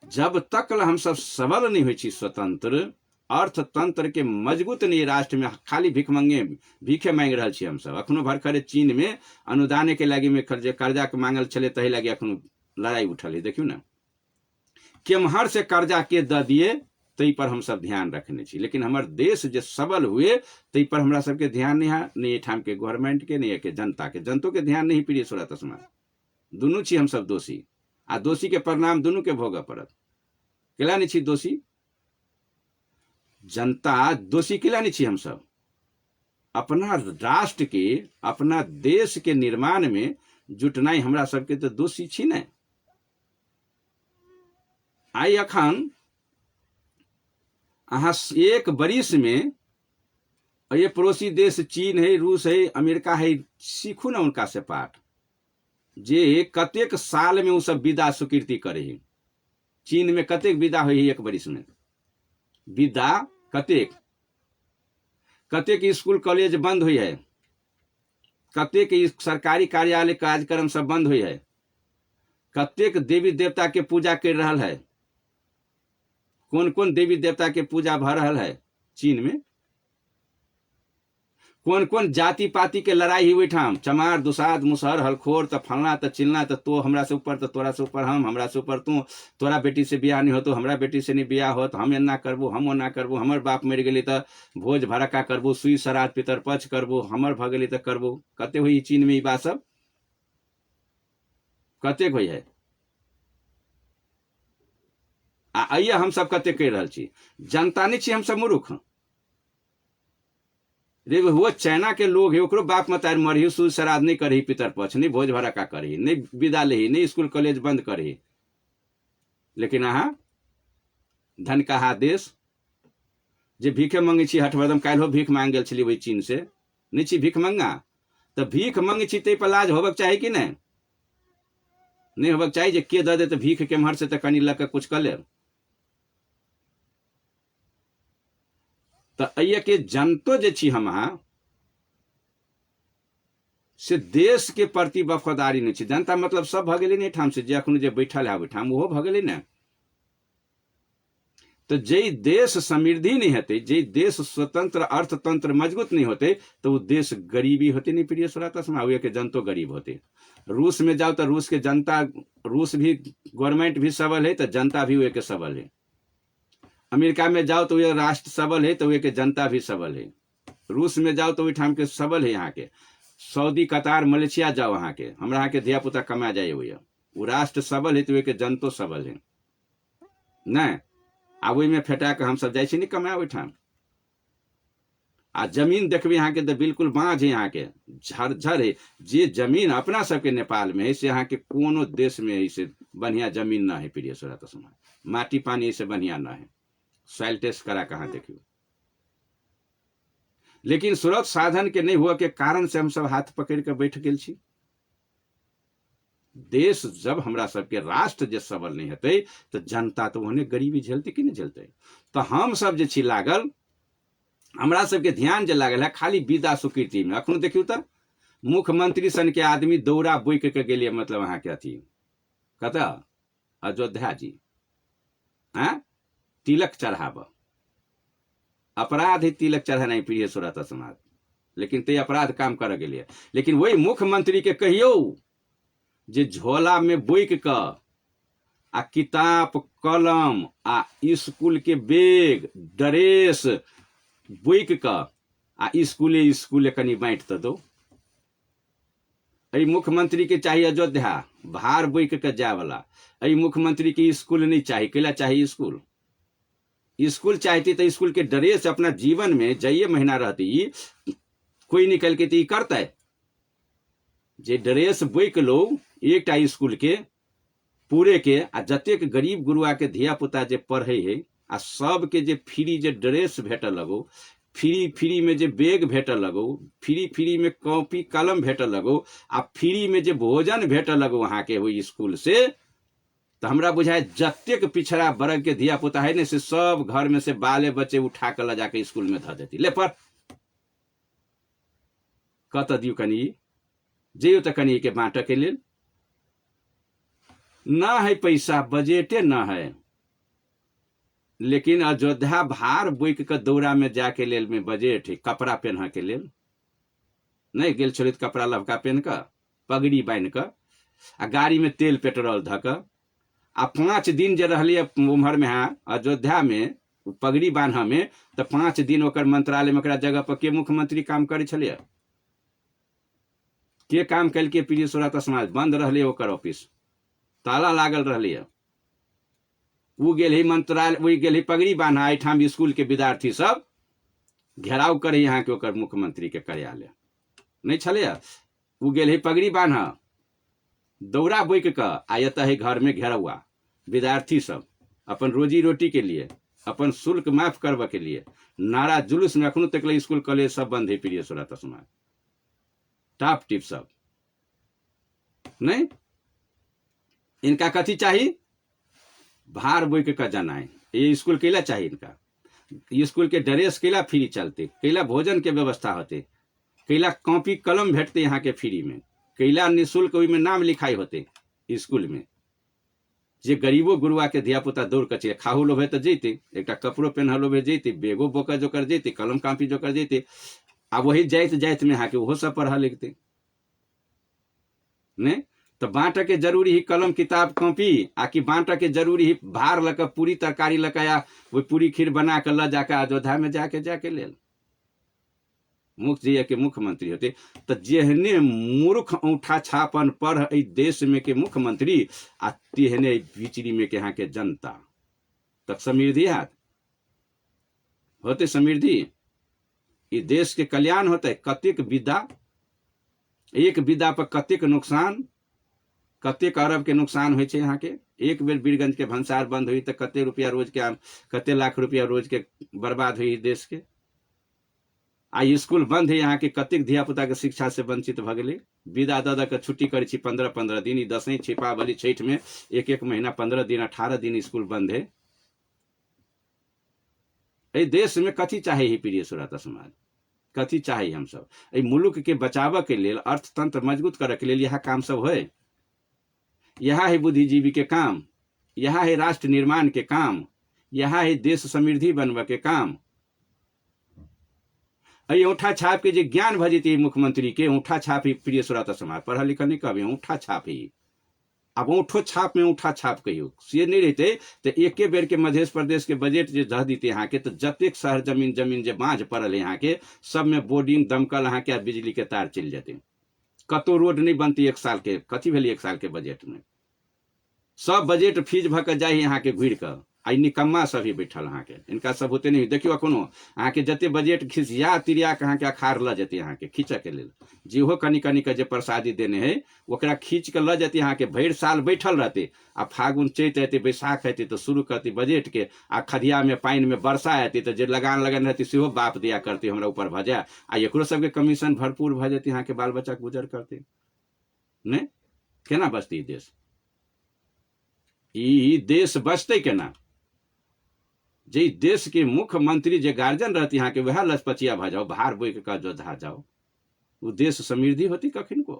A: जब तक हम सब सबल नहीं हुई स्वतंत्र अर्थतंत्र के मजबूत नहीं राष्ट्र में खाली भीखे मांग रहा छी हम सब। अखनो भर खरे चीन में अनुदान के लगी में कर्जा के मांगल चले तही लगे अखनो लड़ाई उठल है। देखियो ना केम्हर से कर्जा के द दिए तई पर हम सब ध्यान रखने छी, लेकिन हमार देश जे सबल हुए तई पर हमरा सबके ध्यान नहीं ठाम के गवर्नमेंट के नहीं के जनता के जनतो के ध्यान नहीं प्रिय श्रोता समाज। दुनू छी हम सब दोषी आ दोषी के परिणाम दुनू के भोगऽ पड़त। केला नहीं छी दोषी, जनता दोषी केला नहीं छी हम सब। अपना राष्ट्र के अपना देश के निर्माण में जुटनाई हमरा सबके तो दोषी छी ने। आई अखन अहाँ एक बरिस में ये पड़ोसी देश चीन है, रूस है, अमेरिका है, सीखू ना उनका से पाठ जे कतेक साल में उ सब विदा स्वीकृति करे है। चीन में कतेक विदा हो एक बरिस में विदा, कतेक कतेक स्कूल कॉलेज बंद हुई है, कतेक सरकारी कार्यालय कार्यक्रम सब बंद हुई है, कतेक देवी देवता के पूजा कर रहा है, कौन कौन देवी देवता के पूजा भ रहा है चीन में, कौन कौन जाति पाति के लड़ाई हुई ठाम, चमार दुसाद मुसहर हलखोर त फलना त चिलना त तो हमरा से ऊपर त तोरा से ऊपर हम, हमरा से ऊपर तू, तोरा बेटी से बियाह नहीं हो तो हमरा बेटी से नहीं बियाह हो तो हम एना करबो, हम ओना करबो, हमर बाप मर गेली त भोज भड़का करबो, सुई श्राद्ध पितर पक्ष करबो, हमर भ गेली त करबो। कते हुई चीन में ई बात सब कतेक हुई है। आइए हम सब कते कह रहा छी, जनता नहीं छी हम सब मूर्ख। रे वो चाइना के लोग है ओकरो बाप मतार मरही, सूद श्राद्ध नहीं करही, पितर पक्ष नहीं, भोज भड़का करही, नहीं विदा लेही, नहीं स्कूल कॉलेज बंद करही। लेकिन अहाँ धन कहा देश जे भीखे मंगे छी हठवदम, काल्हो भीख मांग गेल छली वही चीन से, नहीं छी भीख मंगा तो भीख मंगे छी ते पर लाज होबक चाही कि नहीं होबक चाही जे के दे दे तो भीख केम्हर से तो कनी लग के कुछ कर ले। तो अइए के जनतो जे छी हम अहाँ से देश के प्रति वफादारी नहीं छी। जनता मतलब सब भ गेलै ने ठाम से जे अखनो जे बैठल है ठाम ओहो भ गेलै ने। तो जे देश समृद्धि नहीं होते, जे देश स्वतंत्र अर्थतंत्र मजबूत नहीं होते तो वो देश गरीबी होते नहीं प्रिय श्रोता समाज के जनतो गरीब होते। रूस में जाओ तो रूस के जनता, रूस भी गवर्नमेंट भी सबल है तो जनता भी वे के सबल है। अमेरिका में जाओ तो ये राष्ट्र सबल है तो वे के जनता भी सबल है। रूस में जाओ तो वे ठाम के सबल है। यहाँ के सऊदी कतार मलेशिया जाओ वहाँ के हमरा यहाँ के धिया पुता कमा जाए हुए, वो राष्ट्र सबल है तो वे के जनतो सबल है न। आ वही में फेटा के हम सब जाए नहीं कमाए ओठाम। आ जमीन देखबे यहाँ के तो बिल्कुल बाँझ है, यहाँ के झरझर है। जे जमीन अपना सबके नेपाल में है से यहाँ के कोनो देश में ऐसे बढ़िया जमीन ना है प्रिय श्रोता समाज। माटी पानी ऐसे बढ़िया ना है, सॉइल टेस्ट करा कहाँ देखियो। लेकिन स्रोत साधन के नहीं हुआ के कारण से हम सब हाथ पकड़ के बैठ गेल छी। देश जब हमरा सबके राष्ट्र जे सबल नहीं होते तो जनता तो उन्हें गरीबी झेलते कि नहीं झेलते। तो हम सब जे छी लागल, हमरा सबके ध्यान जे लागल है खाली विदा स्वीकृति में। अखनो देखियो तो मुख्यमंत्री सन के आदमी दौड़ा बोक के गेलिए, मतलब अहाँ के अथी कत अयोध्या जी तिलक चढ़ाब। अपराध है तिलक चढ़ाना प्रिय श्रोता समाज, लेकिन ते अपराध काम कर गेलिए। लेकिन वही मुख्यमंत्री के कहियो जे झोला में बोक क आ किताब कलम आ स्कूल के बैग ड्रेस बोक क आ स्कूले स्कूले कनी बांट तो दो। मुख्यमंत्री के चाहिए अयोध्या भार बोक के जाए वाला। मुख्यमंत्री के स्कूल नहीं चाहिए, केला चाहिए स्कूल। स्कूल चाहती तो स्कूल के ड्रेस अपना जीवन में जाइए महीना रहती कोई निकल के तो करता है जे ड्रेस बोक लो एक स्कूल के पूरे के आ जतेक गरीब गुरुआ के धिया पुता जे पढ़े है आ सब के जे फ्री जे ड्रेस भेटल लगो, फ्री फ्री में जे बैग भेटल लगो, फ्री फ्री में कॉपी कलम भेटल लगो, आ फ्री में जे भोजन भेटल लगो वहां के वो स्कूल से, तो हमरा बुझाए जतेक पिछड़ा वर्ग के धिया पुता है ने से सब घर में से बाले बच्चे उठा कर ला जाके स्कूल में ध देती। ले पर कत दियो कनी जइयो तो कनी के बांट के लेल ना है, पैसा बजटे ना है, लेकिन अयोध्या भार बोक के दौरा में जाके लेल में बजट है कपड़ा पहन के लेल नहीं गेल छल, कपड़ा लबका पहन के पगड़ी बांध के आ गाड़ी में तेल पेट्रोल धक आ 5 दिन जे रहलिए उम्हर में अयोध्या में पगड़ी बांध में, तो 5 दिन ओकर मंत्रालय में ओकरा जगह पर के मुख्यमंत्री काम करे छलिए, के काम कल के प्रिय सुरत समाज बंद रहले, ओकर ऑफिस ताला लागल रहले, वो गेल ही मंत्रालय, वही गेल ही पगड़ी बांधा, एठाम स्कूल के विद्यार्थी सब घेराव करे यहाँ के ओकर मुख्यमंत्री के कार्यालय नहीं छले, वो गेल ही पगड़ी बांधा दौरा बोक के आयत है घर में घेरवा, विद्यार्थी सब अपन रोजी रोटी के लिए, अपन शुल्क माफ करवा के लिए नारा जुलूस में अखनो तक स्कूल कॉलेज सब बंद है प्रिय सुरत समाज, टाप टिप सब नहीं। इनका कथी चाहिए, भार बोक का जाना है, ये स्कूल केला चाहिए, इनका स्कूल के ड्रेस केला फ्री चलते, केला भोजन के व्यवस्था होते, केला कॉपी कलम भेटते यहाँ के फ्री में, कैला निःशुल्क में नाम लिखाई होते स्कूल में, जे गरीबो गुरुआ के धिया पुता दौड़ के चले खाहू लोभे तो जैते, एक कपड़ो पहन लोभे जैते, बेगो बोकर जो कर जैते, कलम कापी जो कर जैते, आ वही जाइत जाइत में यहाँ के वो सब पढ़ा लिखते ने। तो बांट के जरूरी ही कलम किताब कॉपी, आ कि बांट के जरूरी ही भार लक पूरी तरकारी लक या वो पूरी खीर बना कर ल जाकर अयोध्या में जाके ले मुख्य जी के मुख्यमंत्री होते, तो जेहने मूर्ख औंठा छापन पर देश में के मुख्यमंत्री आ तेहने बिचरी में के यहाँ के जनता तक समृद्धि हाथ होते, समृद्धि ये देश के कल्याण होते। कतेक विदा, एक विदा पर कतेक नुकसान, कतेक अरब के नुकसान हो यहाँ के, एक बेर बीरगंज के भंसार बंद हुई तो कते रुपया रोज के, कते लाख रुपया रोज के बर्बाद हुई देश के। आ स्कूल बंद है यहाँ के, कतेक धिया पुता के शिक्षा से वंचित भ गए, विदा दादा के छुट्टी करे 15-15 दिन, दसवीं छिपावली छठ में 1-1 महीना 15 दिन 18 दिन स्कूल बंद है। देश में कथी चाहे ही प्रिय सुरत समाज, कथी चाहे हम सब मुल्क के बचाव के लिए, अर्थतंत्र मजबूत करे के लिए यह काम सब है, यह है बुद्धिजीवी के काम, यह है राष्ट्र निर्माण के काम, यह है देश समृद्धि बनवा के काम। औठा छाप के जो ज्ञान भजती मुख्यमंत्री के औठा छाप ही प्रिय सुरत समाज, पढ़ा लिखा नहीं कभी औठा छाप ही, अब औठो छाप में औठा छाप कहियो से नहीं रहते तो एक बेर के मध्य प्रदेश के बजट जो दह देते यहाँ के, तो जतेक शहर जमीन जो बाँझ पड़ल यहाँ के सब में बोर्डिंग दमकल यहाँ के बिजली के तार चल जाते, कतो रोड नहीं बनती 1 साल के, कथी भेल 1 साल के बजट में, सब बजट फीज भक जाए यहाँ के घुर कर, आई निकम्मा सब ही बैठल यहाँ के, इनका सब होते नहीं। देखियो अखनो अहाँ के जते बजट खिसिया तिरिया कहाँ के अखाड़ ल जाते यहाँ के खींच के लेल, जेहो कनी कनी के जे प्रसादी देने है ओकरा खींच के ल जाते यहाँ के, भर साल बैठल रहते, आ फागुन चैत अते बैसाख अते तो शुरू करती बजट के, आ खदिया में पानी में वर्षा अते तो जे लगान लगन रहती सेहो बाप दिया करते हमरा ऊपर भ जाए, आ एकरो सबके कमीशन भरपूर भ जाती, यहाँ के बाल बच्चा गुजर करते ने, केना बचती देश, ई देश बचते केना, जे देश के मुख्यमंत्री जे गार्जियन रहती यहाँ के वह लचपचिया भ जाओ, भार बोक का जो धा जाओ, वो देश समृद्धि होती कखिन को,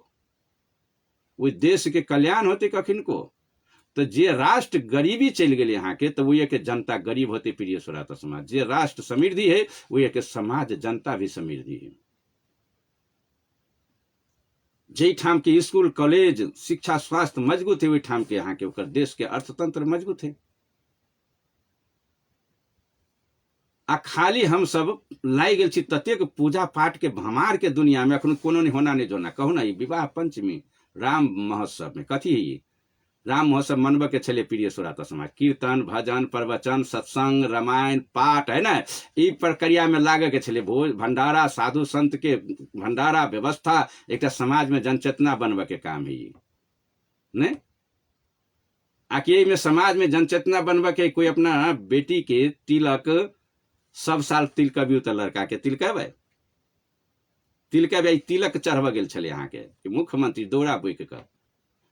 A: वो देश के कल्याण होते कखिन को। तो जे राष्ट्र गरीबी चल गए यहाँ के, तो वो ये के जनता गरीब होते प्रिय सुरत समाज, जे राष्ट्र समृद्धि है वो ये के समाज जनता भी समृद्धि है। जे ठाम के स्कूल कॉलेज शिक्षा स्वास्थ्य मजबूत है, वही ठाम के यहाँ के ओकर देश के अर्थतंत्र मजबूत है। आ खाली हम सब लाई गेल छी ततेक पूजा पाठ के भमार के दुनिया में, अखन कोनो नहीं होना नहीं जोना, कहू ना ये विवाह पंचमी राम महोत्सव में कथी है, ये राम महोत्सव मनबे के छले प्रिय सुरत समाज, कीर्तन भजन प्रवचन सत्संग रामायण पाठ है ना, ई प्रक्रिया में लागे के छले, भोज भंडारा साधु संत के भंडारा व्यवस्था, एक समाज में जनचेतना बनबे के काम है ये ने। आकि में समाज में जनचेतना बनबा के कोई अपना बेटी के तिलक सब साल तिलक भी उतर लड़का के तिलक तिलक चढ़ब गेल छलै अहाँके कि मुख्यमंत्री दौड़ा बोइक कऽ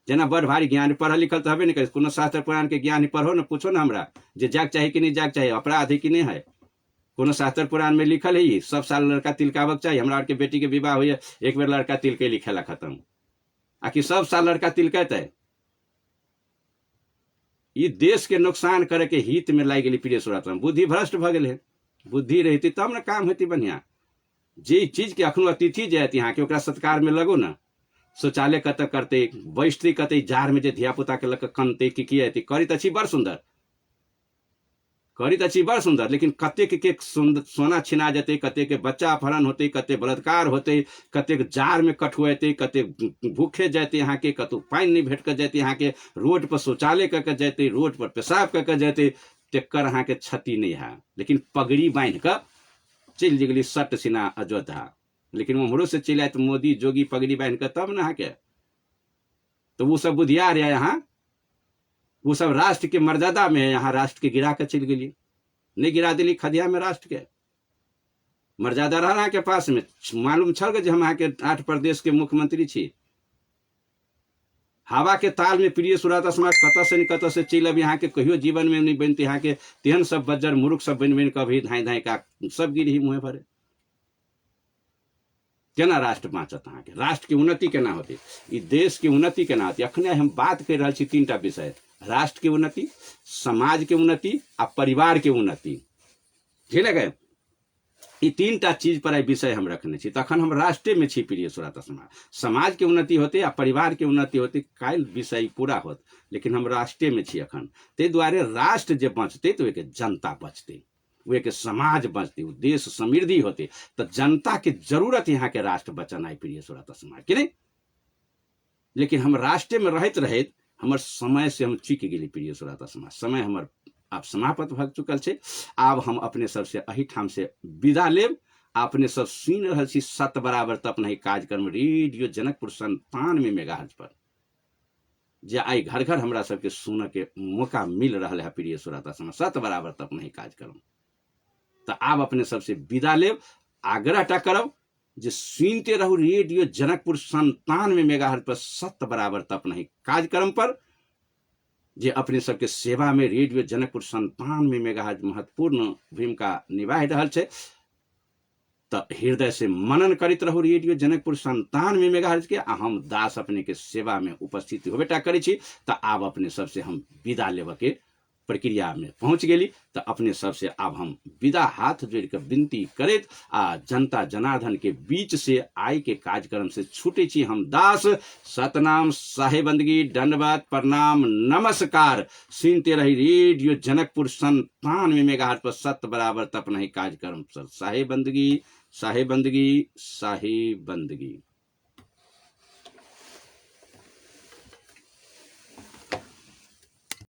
A: जेना बड़ भारी ज्ञान पढ़ल लिखल तऽ हेबे नहि करे, कोनो शास्त्र पुराण के ज्ञान पढ़ो ने, पूछो ना हमरा जे जाग चाही कि नहीं जाग चाही, अपराध है कि नहीं है। कोनो शास्त्र पुराण में लिखल है सब साल लड़का तिलकावक चाहिए। हमरा आर के बेटी के विवाह हुई एक बेर लड़का तिलके लिखेला खत्म, आकि सब साल लड़का तिलकते। ई देश के नुकसान करे के हित में लाग गेली प्रिय सुरात्मा, बुद्धि भ्रष्ट भ गेल है। बुद्धि रहती तब ना काम होती बढ़िया। जे चीज के अखनो अतिथि जायत यहाँ के ओकरा सत्कार में लगो ना, शौचालय कत करते, बैठते कते जार में जे धिया पुता के लक कनते कि अति करी त बड़ सुंदर, करी त बड़ सुंदर, लेकिन कते के सोना छिना जते, कते के बच्चा अपहरण होते, कते बलात्कार होते, कते जार में कठुएते, कते भूखे जाते यहाँ के, कतु पानी नहीं भेट कर जाते यहाँ के, रोड पर शौचालय कर जाते, रोड पर पेशाब कर जाते, तेकर अहाँ के क्षति नहीं है। लेकिन पगड़ी बांध कर चल गेली सट सिन्हा अयोध्या, लेकिन उम्हरो से चल आए तो मोदी जोगी पगड़ी बांध कर तब ना के, तो वो सब बुधियार है यहाँ, वो सब राष्ट्र के मर्यादा में है। यहाँ राष्ट्र के गिरा कर चल गई, नहीं गिरा दिली खदिया में राष्ट्र के मर्यादा रहा के पास में। मालूम छल जे हम यहाँ के 8 प्रदेश के मुख्यमंत्री छी। हवा के ताल में प्रिय सुराता समाज कत से चल अब यहाँ के कहियो जीवन में नहीं बनते। यहाँ के तेहन सब बज्जर मुरुख सब बन कभी धाई धाई का सब गिर ही मुँह भरे। केना राष्ट्र बाँचत, अहाँ के राष्ट्र के उन्नति केना होती, ई देश के उन्नति केना होती। अखने हम बात कर रहा छी 3टा विषय, राष्ट्र के उन्नति, समाज के उन्नति आ परिवार के उन्नति। ठीक है, ये 3टा चीज पर विषय हम रखने छी। तखन हम राष्ट्र में छी प्रिय सुराता समाज। समाज के उन्नति होते आ परिवार के उन्नति होते, काल्हि विषय पूरा होत, लेकिन हम राष्ट्र में छी अखन। ते दुआरे राष्ट्र जे बचते तो एक जनता बचते, वे के समाज बचते, देश समृद्धि होते। तो जनता के जरूरत यहाँ के राष्ट्र बचनाई प्रिय सुराता समाज के नहीं। लेकिन हम राष्ट्र में रहते रहते हमर समय से हम चूक गेली प्रिय सुराता समाज। समय हमर आप समाप्त भ चुकल छे। आब हम अपने सबसे अही ठाम से विदा लेब। अपने सब सुन रहल छी 7 बराबर तप नहीं कार्यक्रम रेडियो जनकपुर 97 मेगाहर्ट्ज पर, जे आई घर घर हमरा सबके सुन के मौका मिल रहा है प्रिय सुराता समाज। 7 बराबर तप नहीं कार्यक्रम। तो आब अपने सबसे विदा लेब। आग्रहटा करब जे सुनते रहू रेडियो जनकपुर 97 मेगाहर्ट्ज पर 7 बराबर तप नहीं कार्यक्रम पर, जे अपने सबके सेवा में रेडियो जनकपुर 97 मेगाहर्ट्ज महत्वपूर्ण भूमिका निभा रहल छे। तो हृदय से मनन करित रहू रेडियो जनकपुर 97 मेगाहर्ट्ज के। हम दास अपने के सेवा में उपस्थित होबेटा करै छी। तो आब अपने सबसे हम विदा लेब के प्रक्रिया में पहुंच गेली। तो अपने सबसे अब हम विदा हाथ जोड़ कर विनती करत आ जनता जनार्दन के बीच से आई के कार्यक्रम से छूटे छी हम दास। सतनाम साहेबंदगी दंडवत प्रणाम नमस्कार। सुनते रही रेडियो जनकपुर 97 मेगाहर्ट्ज पर 7 बराबर तप नहीं कार्यक्रम। साहेबंदगी साहेबंदगी साहेबंदगी।